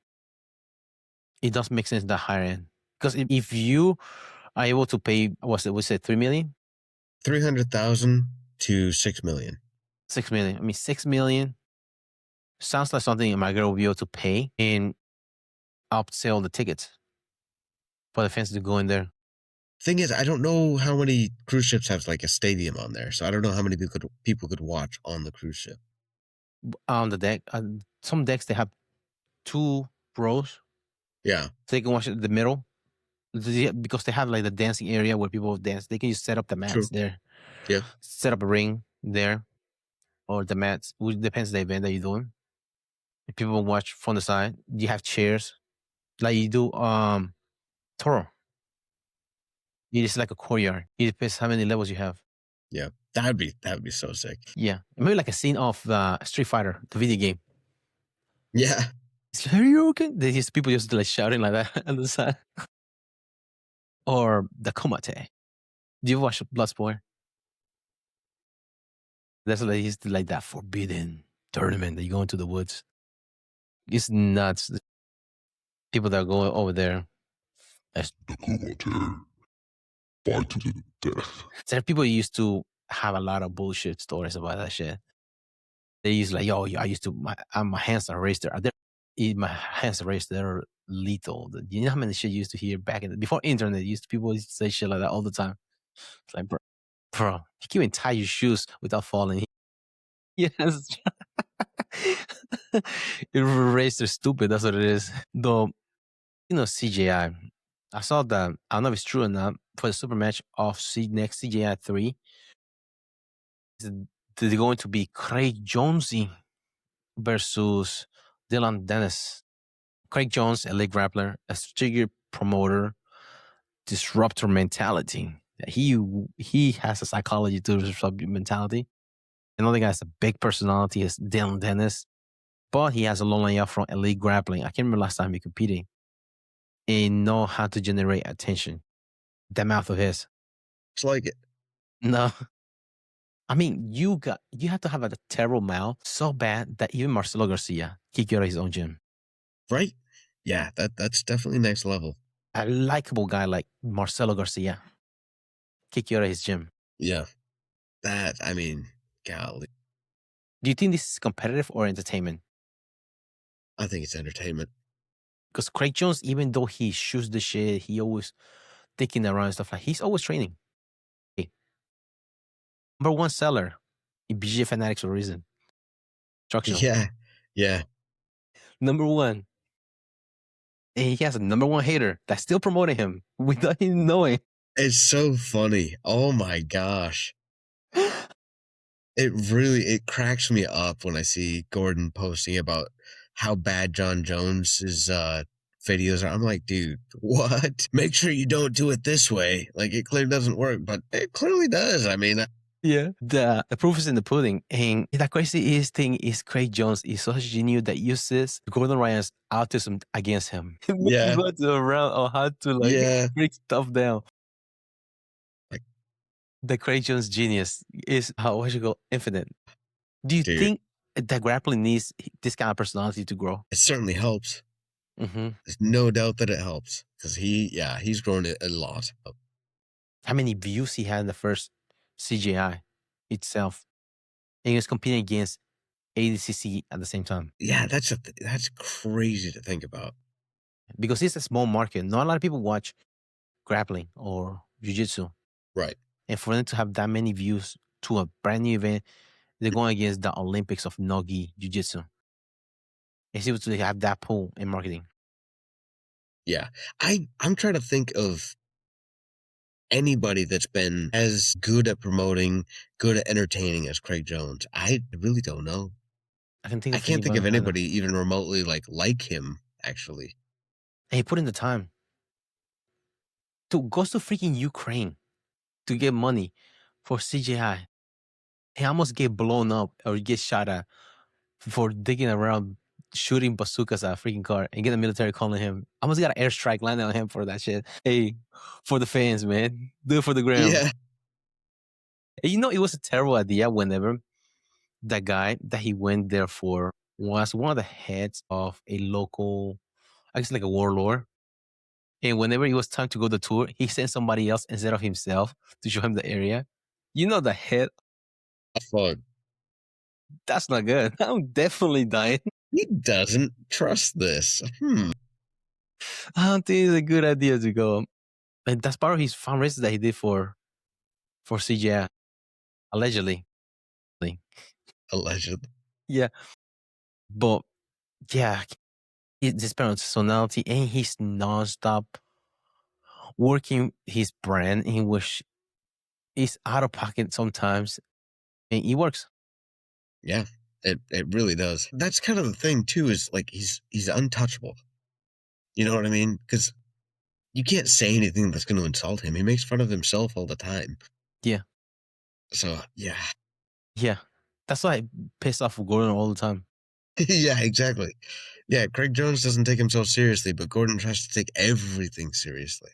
it does make sense that higher end. Because if you are able to pay, we said 3 million? 300,000 to 6 million. 6 million. I mean, 6 million sounds like something my girl will be able to pay and upsell the tickets for the fans to go in there. Thing is, I don't know how many cruise ships have like a stadium on there, so I don't know how many people could watch on the cruise ship. On the deck, some decks they have 2 rows. Yeah, so they can watch it in the middle because they have like the dancing area where people dance. They can just set up the mats there. Yeah, set up a ring there or the mats. Which depends on the event that you're doing. If people watch from the side, you have chairs like you do Toro. It is like a courtyard. It depends how many levels you have. Yeah, that would be so sick. Yeah, maybe like a scene of Street Fighter, the video game. Yeah, are you okay? There's people just like shouting like that on the side. Or the Komate. Do you watch Bloodsport? That's like that forbidden tournament that you go into the woods. It's nuts. People that are going over there. As the Komate. Fight to the death. So people used to have a lot of bullshit stories about that shit. They used like, yo, I used to, my hands are raised there. My hands are raised, they're lethal. You know how many shit you used to hear back before internet, people used to say shit like that all the time. It's like, bro, you can't even tie your shoes without falling. Yes. Raised are stupid, that's what it is. Though, CJI, I saw that, I don't know if it's true or not, for the super match of next CJI 3, they're going to be Craig Jonesy versus Dylan Dennis. Craig Jones, a leg grappler, a strategic promoter. disruptor mentality. He has a psychology to disrupt mentality. Another guy has a big personality is Danis, but he has a long layout from elite grappling. I can't remember last time he competed. And know how to generate attention. That mouth of his. It's like it. No. I mean, you have to have a terrible mouth so bad that even Marcelo Garcia kicked you out of his own gym. Right? Yeah, that's definitely next level. A likable guy like Marcelo Garcia kick you out of his gym. Yeah. That, I mean, golly. Do you think this is competitive or entertainment? I think it's entertainment. Because Craig Jones, even though he shoots the shit, he always thinking around and stuff like he's always training. Hey, number one seller in BJ Fanatics for a reason. Instructional. Yeah. Yeah. Number one. And he has a number one hater that's still promoting him without him knowing. It's so funny. Oh my gosh. It cracks me up when I see Gordon posting about how bad John Jones's videos are. I'm like, dude, what? Make sure you don't do it this way. Like, it clearly doesn't work, but it clearly does. I mean, yeah. The proof is in the pudding. And the craziest thing is Craig Jones is such a genius that uses Gordon Ryan's autism against him. Yeah. Go to around on how to break stuff down. Like, the Craig Jones genius is what you call infinite. Do you think that grappling needs this kind of personality to grow? It certainly helps. There's no doubt that it helps because he's grown it a lot. How many views he had in the first CGI itself, and he was competing against ADCC at the same time. Yeah, that's crazy to think about. Because it's a small market. Not a lot of people watch grappling or jiu-jitsu. Right. And for them to have that many views to a brand new event, they're going against the Olympics of Nogi Jiu-Jitsu. It's able to have that pull in marketing. Yeah. I'm trying to think of anybody that's been as good at promoting, good at entertaining as Craig Jones. I really don't know. I can't think of anybody even remotely like him, actually. And he put in the time. Goes to freaking Ukraine to get money for CGI. He almost get blown up or get shot at for digging around, shooting bazookas at a freaking car and get the military calling him. Almost got an airstrike landing on him for that shit. Hey, for the fans, man. Do it for the gram. Yeah. And it was a terrible idea whenever that guy that he went there for was one of the heads of a local, I guess like a warlord. And whenever it was time to go the tour, he sent somebody else instead of himself to show him the area. The head. Fuck. That's not good. I'm definitely dying. He doesn't trust this. I don't think it's a good idea to go. And that's part of his fundraiser that he did for CGI. Allegedly. Allegedly. Yeah. But yeah, this personality and he's nonstop working his brand in which is out of pocket sometimes. And it works. Yeah, it really does. That's kind of the thing too, is like he's untouchable. You know what I mean? Because you can't say anything that's going to insult him. He makes fun of himself all the time. Yeah. So, yeah. Yeah. That's why I piss off Gordon all the time. Yeah, exactly. Yeah, Craig Jones doesn't take himself seriously, but Gordon tries to take everything seriously.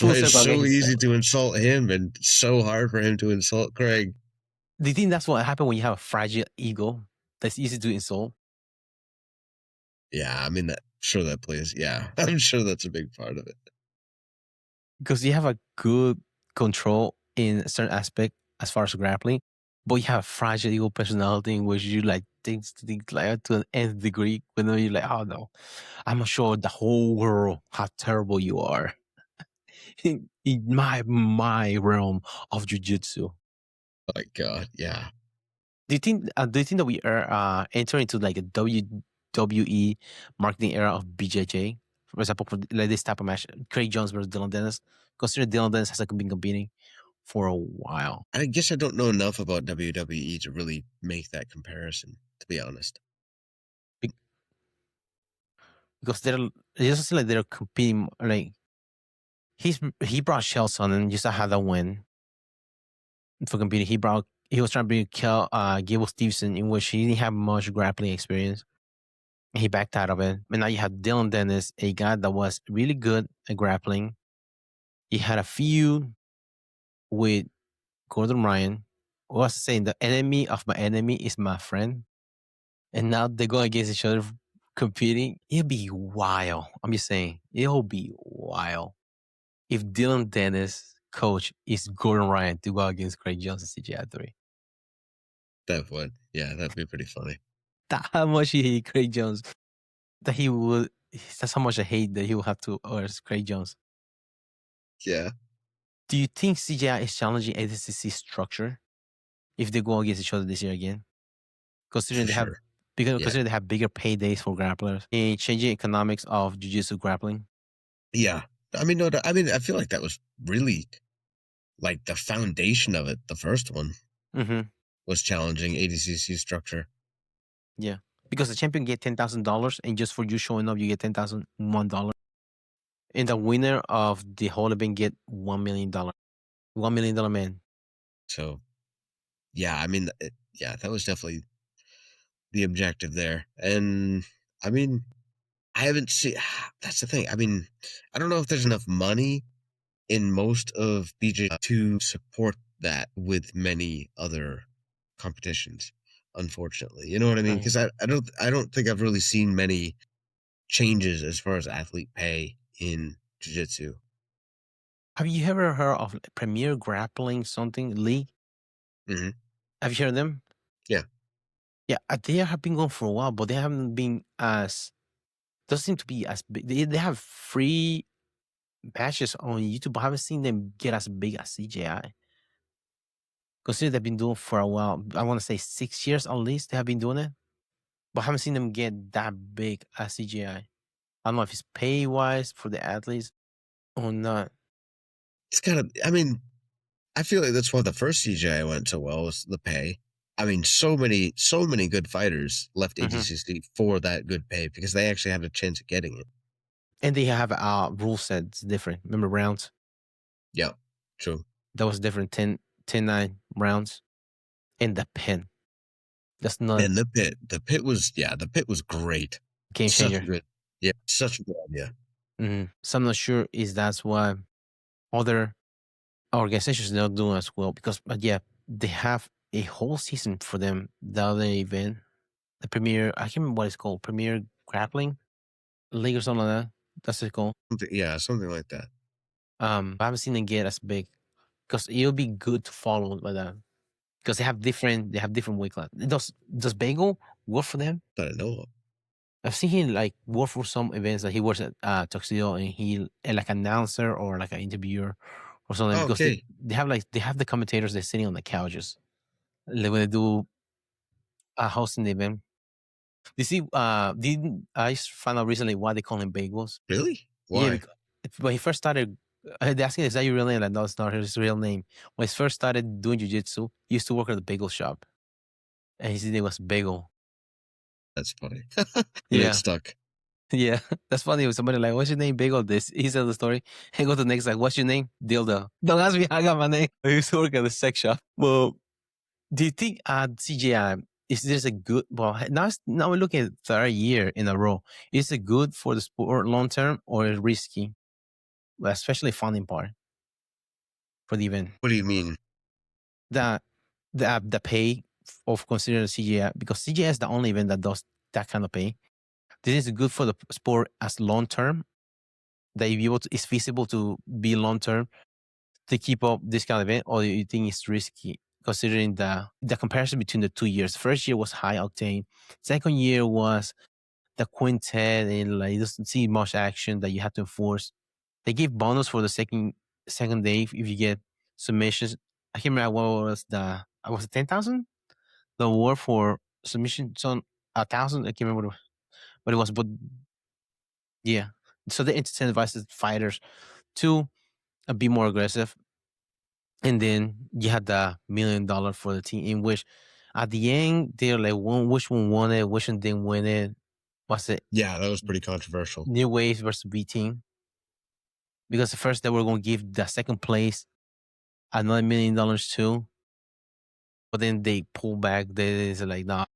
But it's so easy to insult him and so hard for him to insult Craig. Do you think that's what happened when you have a fragile ego that's easy to insult? Yeah, I mean, that plays. Yeah, I'm sure that's a big part of it. Because you have a good control in a certain aspect as far as grappling, but you have a fragile ego personality in which you like things like to an nth degree. Whenever you're like, oh no, I'm not sure the whole world how terrible you are in my realm of jiu-jitsu. Oh my God, yeah. Do you think that we are entering into like a WWE marketing era of BJJ? For example, for like this type of match, Craig Jones versus Dylan Dennis. Consider Dylan Dennis has been competing for a while. I guess I don't know enough about WWE to really make that comparison, to be honest. Because it doesn't seem like they're competing like he brought Shelson and just had a win for competing. He was trying to kill Gable Stevenson, in which he didn't have much grappling experience. He backed out of it. And now you have Dylan Dennis, a guy that was really good at grappling. He had a feud with Gordon Ryan. I was saying the enemy of my enemy is my friend. And now they're going against each other competing. It'll be wild. I'm just saying, it'll be wild if Dylan Dennis coach is Gordon Ryan to go against Craig Jones in CGI 3. That would. Yeah, that'd be pretty funny. That's how much he hate Craig Jones. That he would. That's how much I hate that he will have to versus Craig Jones. Yeah. Do you think CGI is challenging ADCC structure if they go against each other this year again? Considering For they have sure. considering they have bigger paydays for grapplers and changing economics of Jiu-Jitsu grappling. Yeah. I mean, no, I feel like that was really like the foundation of it. The first one was challenging ADCC structure. Yeah, because the champion get $10,000, and just for you showing up, you get $10,001. And the winner of the whole event get $1 million. $1 million man. So, yeah, I mean, that was definitely the objective there. And I mean, I haven't seen. That's the thing. I mean, I don't know if there's enough money in most of BJ to support that with many other competitions. Unfortunately, you know what I mean? Because I don't think I've really seen many changes as far as athlete pay in jiu-jitsu. Have you ever heard of Premier Grappling something league? Mm-hmm. Have you heard of them? Yeah. Yeah, they have been going for a while, but they haven't been as. Doesn't seem to be as big. They have free matches on YouTube, but I haven't seen them get as big as CGI. Consider they've been doing for a while. I want to say 6 years at least they have been doing it, but I haven't seen them get that big as CGI. I don't know if it's pay wise for the athletes or not. It's kind of. I mean, I feel like that's why the first CGI went so well was the pay. I mean, so many good fighters left ADCC for that good pay because they actually had a chance of getting it. And they have rule sets different. Remember rounds? Yeah, true. That was different. 10-9 rounds. And the pin. That's not. And the pit was great. Game changer. Such a good idea. So I'm not sure is that's why other organizations are not doing as well because they have a whole season for them. The other event, the Premier, I can't remember what it's called, Premier Grappling League or something like that. That's it called. Something like that. I haven't seen them get as big because it'll be good to follow like that because they have different weight class. Does Bagel work for them? That I know of. I've seen him like work for some events. Like he works at Tuxedo and he like announcer or like an interviewer or something because they have the commentators. They're sitting on the couches like when they do hosting the event. You see, I found out recently why they call him Bagels. Really? Why? Yeah, when he first started, they asking is that your real name? Like, no, it's not his real name. When he first started doing jiu-jitsu, he used to work at the bagel shop, and his name was Bagel. That's funny. Yeah, it stuck. Yeah, that's funny. When somebody like, "What's your name?" Bagel. This he said the story. And go to the next like, "What's your name?" Dildo. Don't ask me how I got my name. I used to work at the sex shop. Well, do you think CGI is this a good? Well, now we're looking at third year in a row. Is it good for the sport long term or is it risky? Well, especially funding part for the event. What do you mean? The pay of considering CGI because CGI is the only event that does that kind of pay. This is good for the sport as long term. That you be able to, it's feasible to be long term to keep up this kind of event, or you think it's risky considering the comparison between the 2 years. First year was high octane. Second year was the quintet and like you doesn't see much action that you have to enforce. They give bonus for the second day if you get submissions. I can't remember what was was it 10,000? The award for submission on 1,000. I can't remember what it was, but yeah. So they incentivize fighters to be more aggressive. And then you had the $1 million for the team, in which at the end they're like, which one won it, which one didn't win it. What's it? Yeah, that was pretty controversial. New Waves versus B Team. because at first they were going to give the second place another $1 million too, but then they pull back. They say like, no, I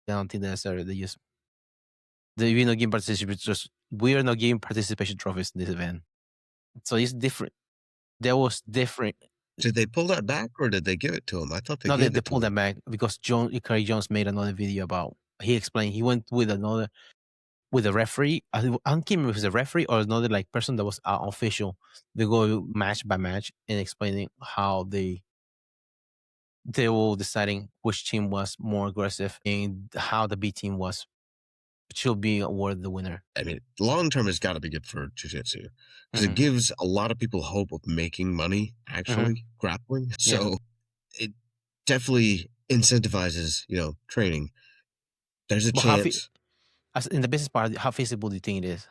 don't think that's necessary. We're not giving participation. We are not giving participation trophies in this event. So it's different. That was different. Did they pull that back or did they give it to him? I thought they No, gave they it to pulled him. that back because Ikari Jones made another video about. He explained he went with a referee. I don't remember if it was a referee or another like person that was official. They go match by match and explaining how they were deciding which team was more aggressive and how the B team was should be awarded the winner. I mean, long term has got to be good for jiu-jitsu because it gives a lot of people hope of making money actually grappling. So it definitely incentivizes, training. There's a chance. As in the business part, how feasible do you think it is?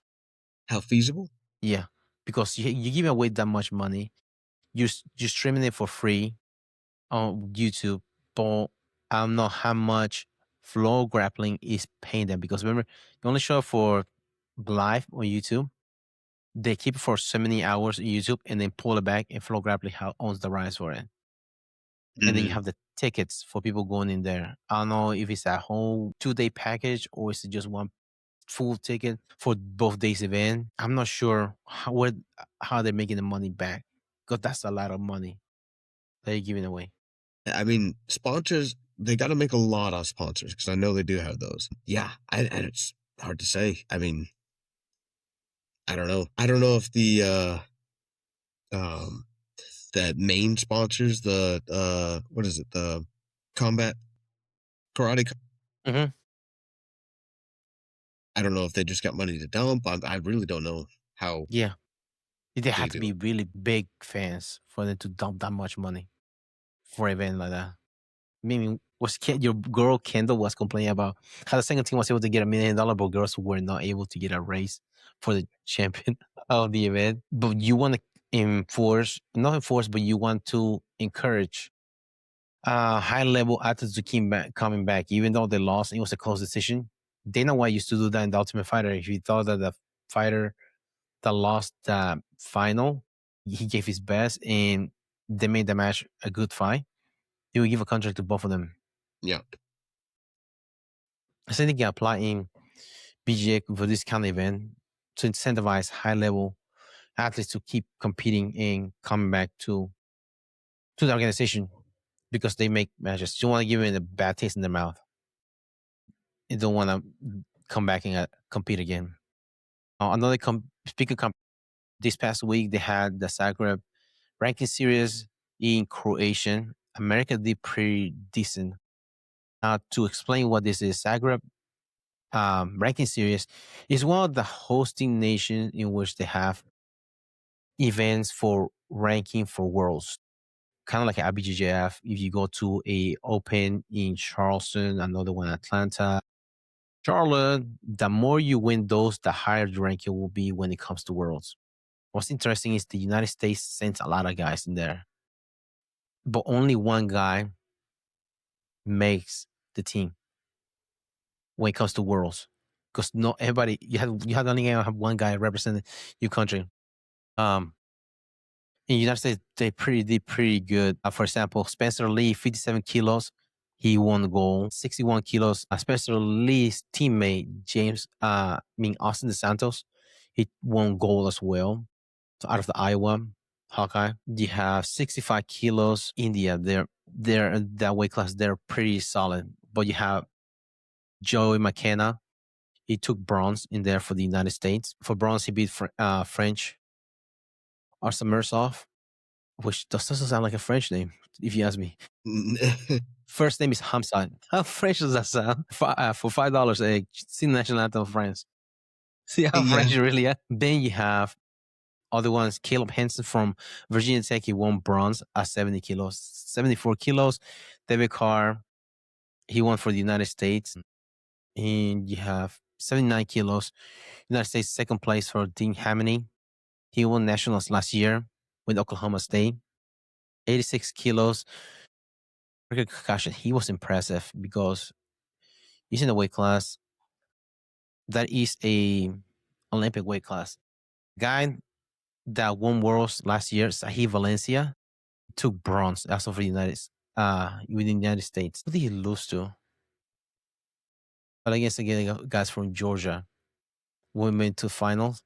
How feasible? Yeah, because you give away that much money, you're streaming it for free on YouTube, but I don't know how much Flow Grappling is paying them because remember, you only show up for live on YouTube. They keep it for so many hours on YouTube and then pull it back, and Flow Grappling owns the rights for it. And then you have the tickets for people going in there. I don't know if it's a whole 2-day package or is it just one full ticket for both days event. I'm not sure how they're making the money back because that's a lot of money that you're giving away. I mean, sponsors, they got to make a lot of sponsors because I know they do have those. Yeah, it's hard to say. I mean, I don't know. I don't know if the that main sponsors, the what is it, the combat karate. Mm-hmm. I don't know if they just got money to dump. I really don't know how. Yeah, they have to do be really big fans for them to dump that much money for an event like that. Meaning, your girl Kendall was complaining about how the second team was able to get $1 million, but girls were not able to get a raise for the champion of the event. But you want to not enforce, but you want to encourage high level athletes to keep coming back, even though they lost. It was a close decision. Dana White used to do that in the Ultimate Fighter. If he thought that the fighter that lost the final, he gave his best, and they made the match a good fight, he would give a contract to both of them. Yeah. I think they can apply in BGA for this kind of event to incentivize high level athletes to keep competing and coming back to the organization because they make matches. You don't want to give them a bad taste in their mouth. You don't want to come back and compete again. Another speaking this past week, they had the Zagreb ranking series in Croatian. America did pretty decent. To explain what this is, Zagreb ranking series is one of the hosting nations in which they have events for ranking for worlds, kind of like an IBJJF. If you go to a open in Charleston, another one in Atlanta, Charlotte, the more you win those, the higher the ranking will be when it comes to worlds. What's interesting is the United States sends a lot of guys in there, but only one guy makes the team when it comes to worlds. Because not everybody, you have only have one guy representing your country. In the United States, they did pretty good. For example, Spencer Lee, 57 kilos, he won gold. 61 kilos, Spencer Lee's teammate Austin DeSantos, he won gold as well. So out of the Iowa Hawkeye, you have 65 kilos. India, they're that weight class. They're pretty solid. But you have Joey McKenna. He took bronze in there for the United States. For bronze, he beat French Arsamersov, which doesn't sound like a French name, if you ask me. First name is Hamza. How French does that sound? For $5, sing national anthem of France. See how French you really are? Then you have other ones. Caleb Henson from Virginia Tech, he won bronze at 70 kilos. 74 kilos. David Carr, he won for the United States. And you have 79 kilos. United States second place for Dean Hamney. He won nationals last year with Oklahoma State. 86 kilos. Kakashi, he was impressive because he's in the weight class that is a Olympic weight class. Guy that won Worlds last year, Sahih Valencia, took bronze as of the within the United States. Who did he lose to? But I guess again, guys from Georgia went to finals.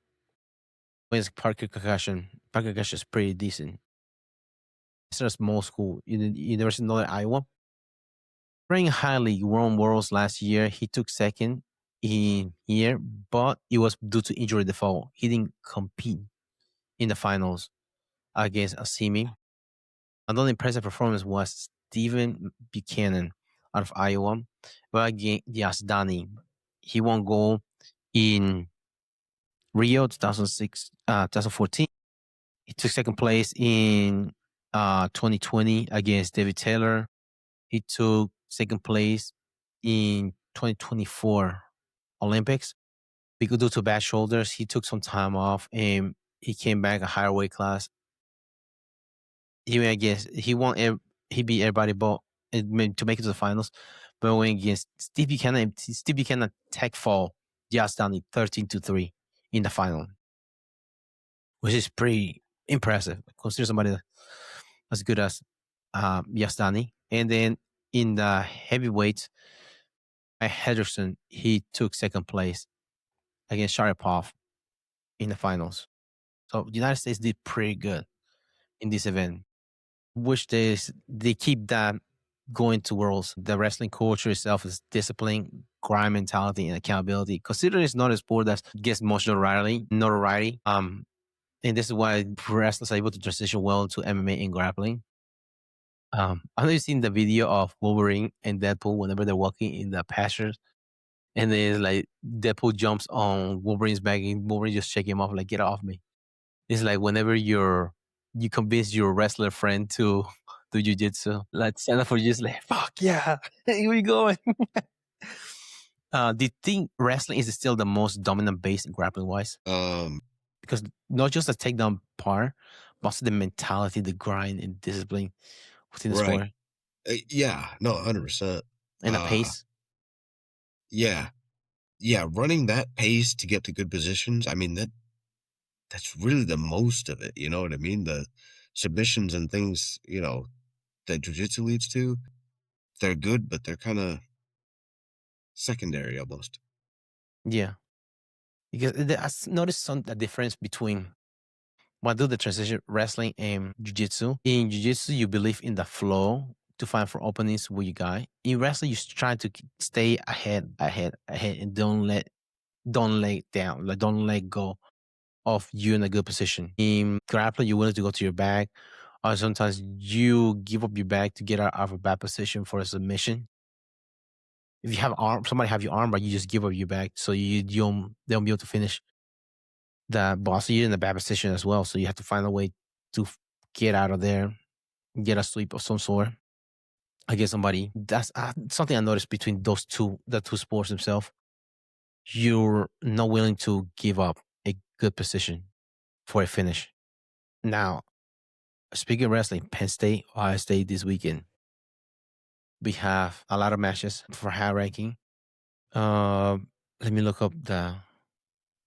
Where's Parker Kakashi? Parker Kakashi is pretty decent. It's a small school, University of Northern Iowa. Ranking highly, won Worlds last year. He took second in here, but it was due to injury default. He didn't compete in the finals against Asimi. Another impressive performance was Stephen Buchanan out of Iowa. But against Dani, he won gold in Rio 2014. He took second place in 2020 against David Taylor. He took second place in 2024 Olympics. Because due to bad shoulders, he took some time off and he came back a higher weight class. He beat everybody but to make it to the finals. But went against Steve Buchanan tech fall just down 13-3 in the final, which is pretty impressive. Consider somebody as good as Yastani. And then in the heavyweight, Henderson, he took second place against Sharipov in the finals. So the United States did pretty good in this event. Wish they keep that going to Worlds. The wrestling culture itself is discipline, grind mentality, and accountability. Considering it's not a sport that gets much notoriety. And this is why wrestlers are able to transition well into MMA and grappling. I know you've seen the video of Wolverine and Deadpool whenever they're walking in the pastures, and then like Deadpool jumps on Wolverine's back, and Wolverine just shake him off like, "Get off me." It's like whenever you convince your wrestler friend to do jiu-jitsu, like stand up for you, just like, fuck yeah, here we going. Do you think wrestling is still the most dominant base grappling wise? Because not just the takedown part, but also the mentality, the grind and discipline within the sport. Yeah, no, 100%. And the pace. Yeah. Running that pace to get to good positions. I mean, that's really the most of it. You know what I mean? The submissions and things, that jiu-jitsu leads to, they're good, but they're kind of secondary almost. Yeah. Because I noticed the difference between when I do the transition wrestling and jiu-jitsu. In jiu-jitsu, you believe in the flow to find for openings with your guy. In wrestling, you try to stay ahead, and don't let down, like don't let go of you in a good position. In grappling, you're willing to go to your back, or sometimes you give up your back to get out of a bad position for a submission. If you have somebody have your arm, but you just give up your back, so they won't be able to finish the boss. You're in a bad position as well, so you have to find a way to get out of there, get a sweep of some sort against somebody. That's something I noticed between the two sports themselves. You're not willing to give up a good position for a finish. Now, speaking of wrestling, Penn State, Ohio State this weekend. We have a lot of matches for high ranking. Let me look up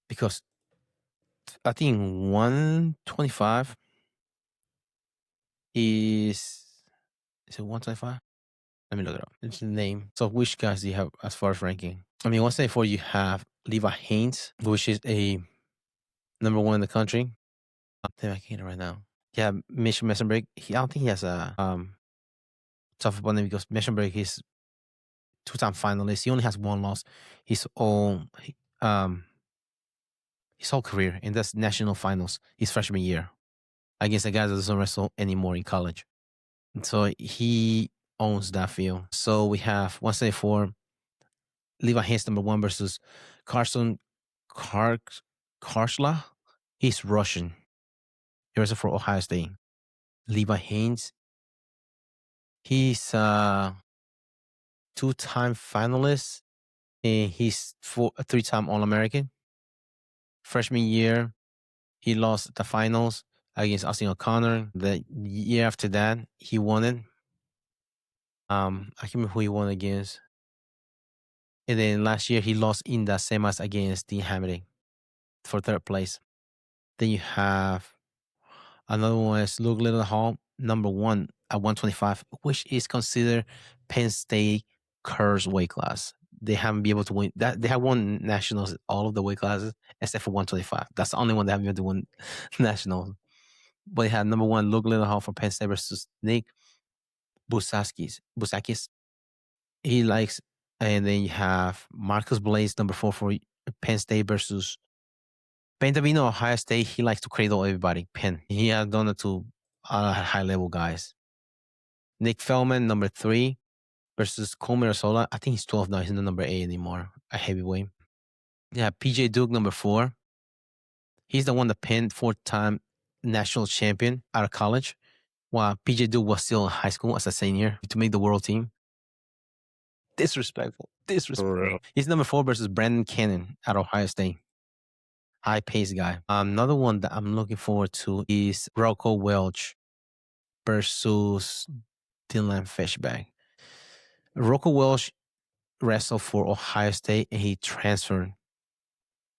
because I think 125 is it 125? Let me look it up. It's the name. So which guys do you have as far as ranking? I mean, 174 you have Levi Haynes, which is a number one in the country. I think I can't get it right now. Yeah, Mitch Messenberg. I don't think he has a tough opponent because Messenberg is two-time finalist. He only has one loss. His whole career, and that's national finals his freshman year against a guy that doesn't wrestle anymore in college. And so he owns that field. So we have 174 Levi Haynes number one versus Carson Karshla. He's Russian. He wrestled for Ohio State. Levi Haynes. He's a two-time finalist, and he's a three-time All-American. Freshman year, he lost the finals against Austin O'Connor. The year after that, he won it. I can't remember who he won against. And then last year, he lost in the semis against Dean Hamilton for third place. Then you have Another one is Luke Littlehall, number 1 at 125, which is considered Penn State curse weight class. They haven't been able to win that. They have won nationals in all of the weight classes except for 125. That's the only one they haven't been able to win nationals. But they had number 1 Luke Littlehall for Penn State versus Nick Busakis. He likes, and then you have Marcus Blaze, number 4 for Penn State versus Pentavino, Ohio State. He likes to cradle everybody. Penn. He has done it to high level guys. Nick Feldman, number 3 versus Cole Mirasola. I think he's 12 now. He's not number 8 anymore. A heavyweight. Yeah, PJ Duke, number 4. He's the one that pinned 4-time national champion out of college, while PJ Duke was still in high school as a senior to make the world team. Disrespectful. He's number 4 versus Brandon Cannon out of Ohio State. High pace guy. Another one that I'm looking forward to is Rocco Welch versus Dylan Fishback. Rocco Welch wrestled for Ohio State and he transferred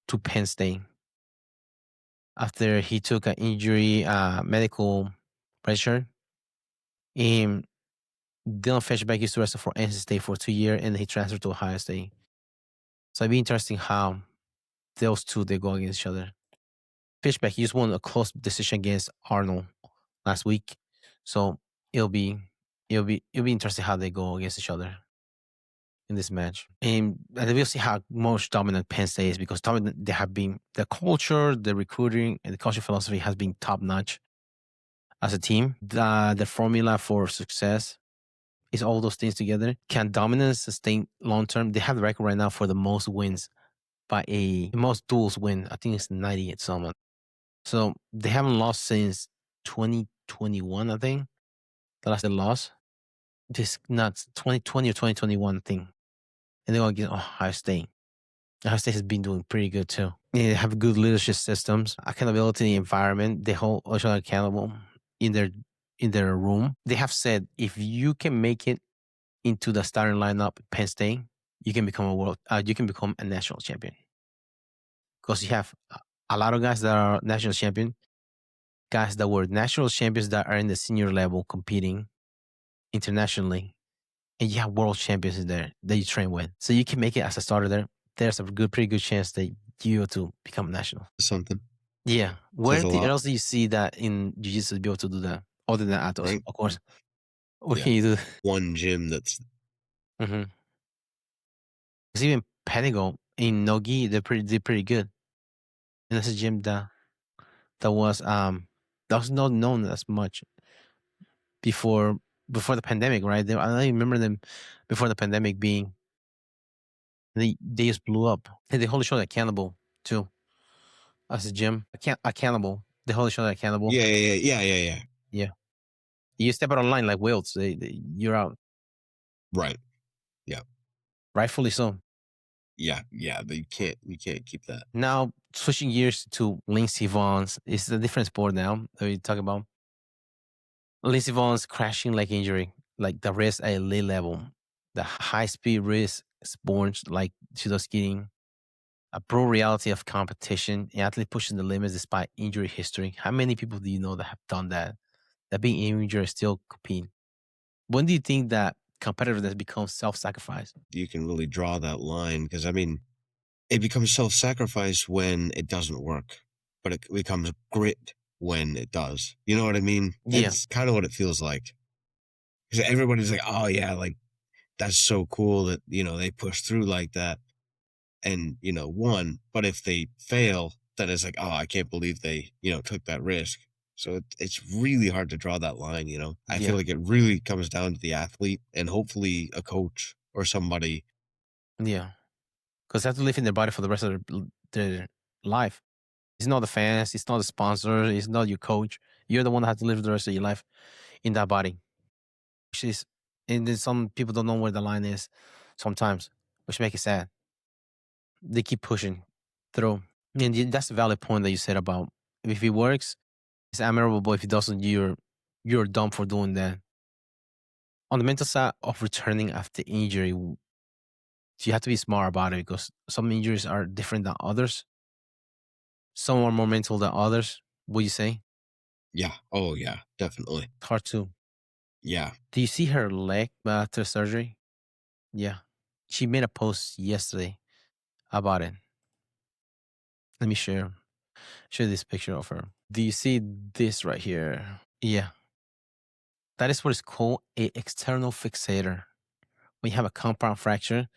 to Penn State after he took an injury, medical pressure. And Dylan Fishback used to wrestle for NC State for 2 years and he transferred to Ohio State. So it'd be interesting how those two, they go against each other. Fishback, he just won a close decision against Arnold last week. So it'll be interesting how they go against each other in this match. And we'll see how much dominant Penn State is, because they have been, the culture, the recruiting, and the culture philosophy has been top notch as a team. The formula for success is all those things together. Can dominance sustain long term? They have the record right now for the most wins by the most duels win. I think it's 90 at someone. So they haven't lost since 2021, I think. The last they lost. This nuts, 2020 or 2021 thing. And they're going to get Ohio State. Ohio State has been doing pretty good too. They have good leadership systems, accountability environment. They hold each other accountable in their room. They have said if you can make it into the starting lineup at Penn State, you can become a national champion. Because you have a lot of guys that are national champion, guys that were national champions that are in the senior level competing internationally, and you have world champions in there that you train with. So you can make it as a starter there. There's a pretty good chance that you are to become national. Something. Yeah. Where else do you see that in Jiu-Jitsu to be able to do that? Other than Atos, right? Of course. What can you do? One gym that's... Mm-hmm. Because even Pentagon in Nogi, they're pretty good. And that's a gym that was not known as much before the pandemic, right? I remember them before the pandemic being, they just blew up. And they hold each other accountable too. As a gym, accountable. They hold each other accountable. Yeah. You step out of line like Wilts, you're out. Right. Yeah. Rightfully so. Yeah. You can't keep that. Now switching gears to Lindsey Vonns, it's a different sport now that we talk about. Lindsey Vonns crashing leg injury, like the wrist at elite level, the high speed wrist sports like judo skiing, a pro reality of competition, an athlete pushing the limits despite injury history. How many people do you know that have done that? That being injured still compete. When do you think that competitiveness becomes self-sacrifice? You can really draw that line, because I mean, it becomes self-sacrifice when it doesn't work, but it becomes grit when it does. You know what I mean? Yeah. It's kind of what it feels like. Because everybody's like, oh yeah, like that's so cool that, they push through like that and, won. But if they fail, then it's like, oh, I can't believe they, took that risk. So it's really hard to draw that line, I feel like it really comes down to the athlete and hopefully a coach or somebody. Yeah. Because they have to live in their body for the rest of their life. It's not the fans, it's not the sponsor, it's not your coach. You're the one that has to live the rest of your life in that body. And then some people don't know where the line is sometimes, which makes it sad. They keep pushing through. And that's a valid point that you said about if it works, it's admirable, but if it doesn't, you're dumb for doing that. On the mental side of returning after injury, you have to be smart about it, because some injuries are different than others. Some are more mental than others, would you say? Yeah. Oh, yeah. Definitely. Hard to. Yeah. Do you see her leg after surgery? Yeah. She made a post yesterday about it. Let me share this picture of her. Do you see this right here? Yeah. That is what is called a external fixator. When you have a compound fracture,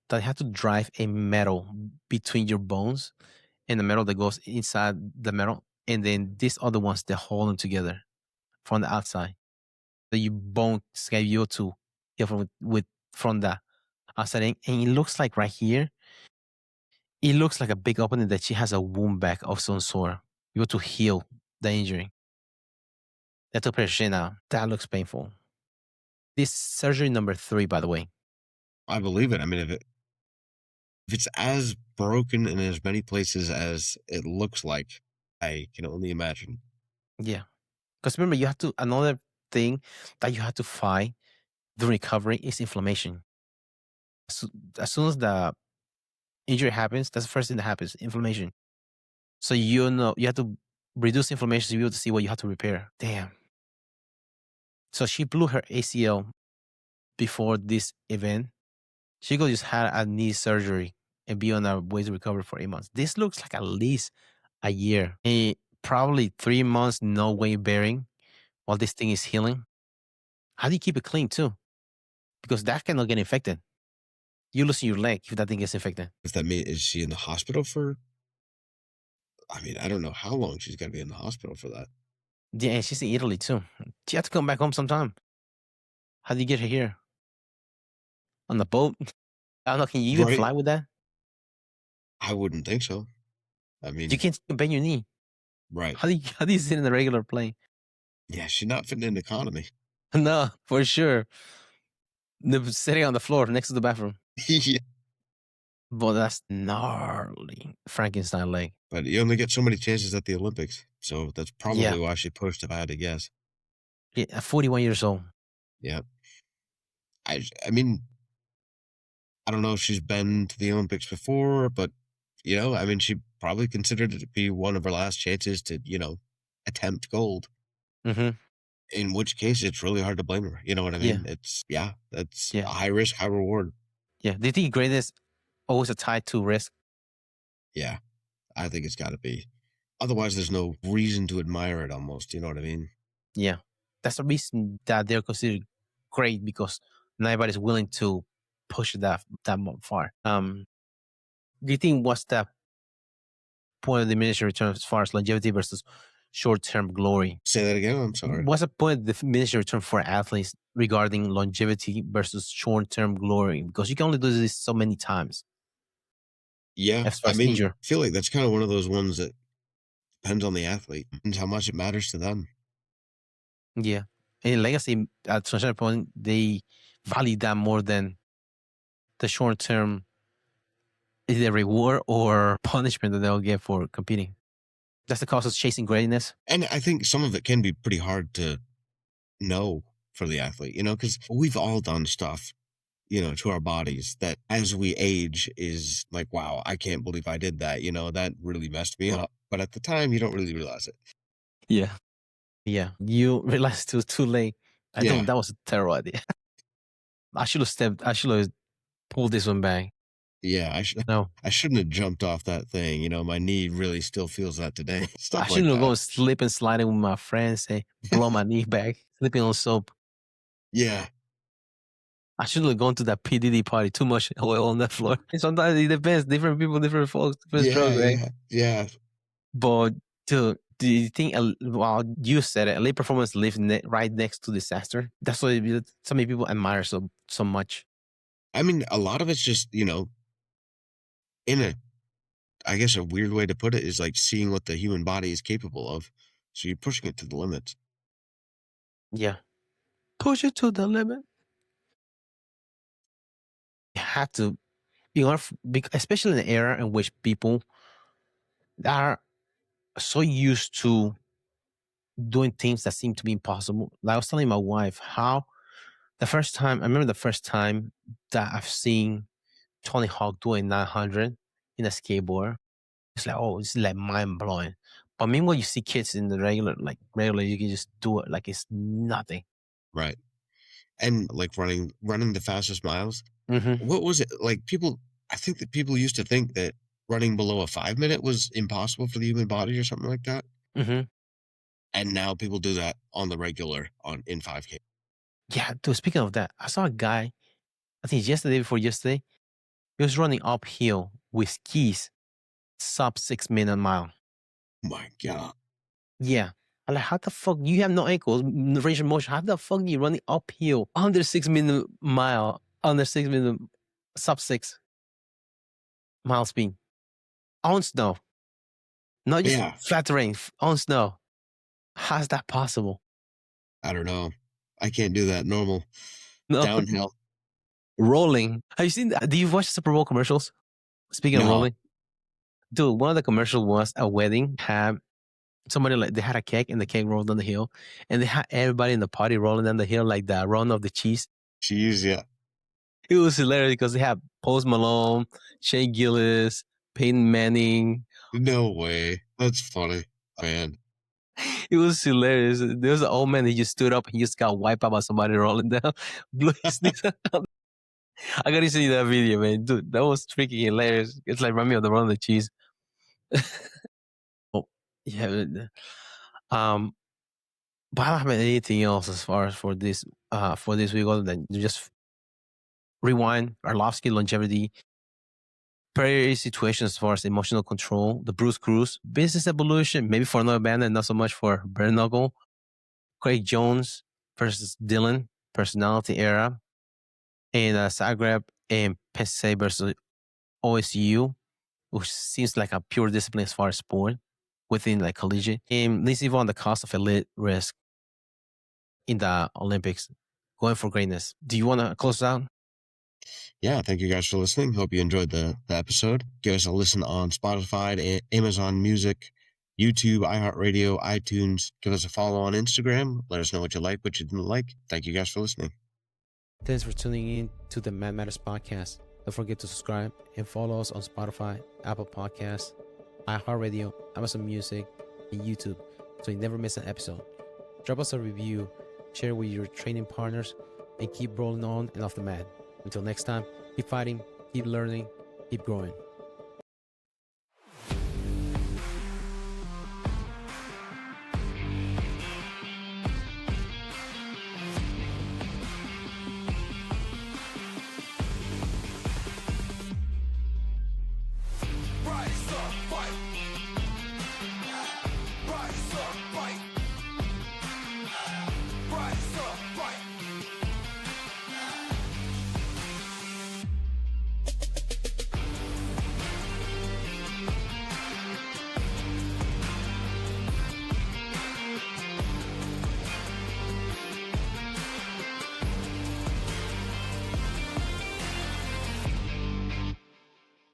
that you have to drive a metal between your bones and the metal that goes inside the metal, and then these other ones that hold them together from the outside. So you bone schedule to heal from the outside. And it looks like right here, it looks like a big opening that she has a wound back of some sort. You want to heal the injury. That took her shit out. That looks painful. This surgery number 3, by the way. I believe it. I mean, if it's as broken in as many places as it looks like, I can only imagine. Yeah. Because remember, you have to, another thing that you have to fight the recovery is inflammation. So, as soon as the injury happens, that's the first thing that happens, inflammation. So you know you have to reduce inflammation to be able to see what you have to repair. Damn. So she blew her ACL before this event. She could just had a knee surgery and be on her way to recover for 8 months. This looks like at least a year. Probably 3 months no weight bearing while this thing is healing. How do you keep it clean too? Because that cannot get infected. You losing your leg if that thing gets infected. If that means, is she in the hospital for? I mean, I don't know how long she's got to be in the hospital for that. Yeah, and she's in Italy too. She had to come back home sometime. How do you get her here? On the boat? I don't know. Can you even Right. fly with that? I wouldn't think so. I You mean, can't bend your knee. right. How do you sit in a regular plane? Yeah, she's not fitting in economy. No, for sure. Sitting on the floor next to the bathroom. Yeah. But that's gnarly. Frankenstein leg. But you only get so many chances at the Olympics. So that's Yeah. probably why she pushed, if I had to guess. Yeah. At 41 years old. Yeah. I mean, I don't know if she's been to the Olympics before, but, I mean, she probably considered it to be one of her last chances to, attempt gold. Mm-hmm. In which case, it's really hard to blame her. You know what I Yeah. mean? That's Yeah. a high risk, high reward. Yeah. Do you think greatness always a tied to risk? Yeah, I think it's got to be. Otherwise, there's no reason to admire it almost. You know what I mean? Yeah. That's the reason that they're considered great because not everybody's willing to push that far. Do you think what's the point of diminishing return as far as longevity versus short-term glory? Say that again. I'm sorry. What's the point of diminishing return for athletes regarding longevity versus short-term glory? Because you can only do this so many times Yeah, as far I as mean, injury. I feel like that's kind of one of those ones that depends on the athlete and how much it matters to them. Yeah. In legacy, at some point, they value that more than the short-term either reward or punishment that they'll get for competing. That's the cost of chasing greatness. And I think some of it can be pretty hard to know for the athlete, because we've all done stuff, to our bodies that as we age is like, wow, I can't believe I did that. That really messed me up. But at the time, you don't really realize it. Yeah. Yeah. You realize it was too late. I Yeah. don't, that was a terrible idea. I should have pulled this one back. Yeah. No. I shouldn't have jumped off that thing. My knee really still feels that today. I Stuff like shouldn't have that. gone slip and sliding with my friends and blow my knee back, slipping on soap. Yeah. I shouldn't have gone to that PDD party. Too much oil on that floor. And sometimes it depends. Different people, different folks, different Yeah. strokes, right? Yeah. Yeah. But dude, do you think? Well, you said it. Elite performance lives right next to disaster. That's why so many people admire so much. I mean, a lot of it's just, in I guess a weird way to put it is like seeing what the human body is capable of. So you're pushing it to the limits. Yeah, push it to the limit. You have to, especially in an era in which people are so used to doing things that seem to be impossible. Like I was telling my wife how I remember the first time that I've seen Tony Hawk do a 900 in a skateboard. It's like, oh, it's like mind blowing. But meanwhile, you see kids in the regular, you can just do it like it's nothing. Right. And like running the fastest miles. Mm-hmm. What was it like? I think that people used to think that running below a 5-minute was impossible for the human body or something like that. Mm-hmm. And now people do that on the regular in 5K. Yeah, dude, speaking of that, I saw a guy, I think before yesterday, he was running uphill with skis, sub 6-minute mile. Oh my God. Yeah. I'm like, how the fuck? You have no ankles, range of motion. How the fuck are you running uphill under 6-minute mile, under 6-minute, sub 6 mile speed on snow? Not just flat terrain, on snow. How's that possible? I don't know. I can't do that normal. No. Downhill. Rolling. Have you seen that? Do you watch Super Bowl commercials? Speaking of rolling. Dude, one of the commercials was a wedding. Had somebody they had a cake and the cake rolled down the hill. And they had everybody in the party rolling down the hill like the run of the cheese. Cheese, yeah. It was hilarious because they had Post Malone, Shea Gillis, Peyton Manning. No way. That's funny, man. It was hilarious. There was an old man, he just stood up and he just got wiped out by somebody rolling down. Blew his knees out. I gotta see that video, man. Dude, that was freaking hilarious. It's like run me of the run of the cheese. Oh, yeah. But I don't have anything else as far as for this week other than just rewind, Arlovski longevity, prairie situations as far as emotional control, the Bruce Cruz, business evolution, maybe for another band and not so much for Bare Knuckle, Craig Jones versus Dylan, personality era, and Zagreb and Penn versus OSU, which seems like a pure discipline as far as sport within like collegiate. And Lindsey Vonn, the cost of elite risk in the Olympics, going for greatness. Do you want to close out? Yeah, thank you guys for listening. Hope you enjoyed the episode. Give us a listen on Spotify, Amazon Music, YouTube, iHeartRadio, iTunes. Give us a follow on Instagram. Let us know what you like, what you didn't like. Thank you guys for listening. Thanks for tuning in to the Mad Matters podcast. Don't forget to subscribe and follow us on Spotify, Apple Podcasts, iHeartRadio, Amazon Music, and YouTube so you never miss an episode. Drop us a review, share with your training partners, and keep rolling on and off the mat. Until next time, keep fighting, keep learning, keep growing.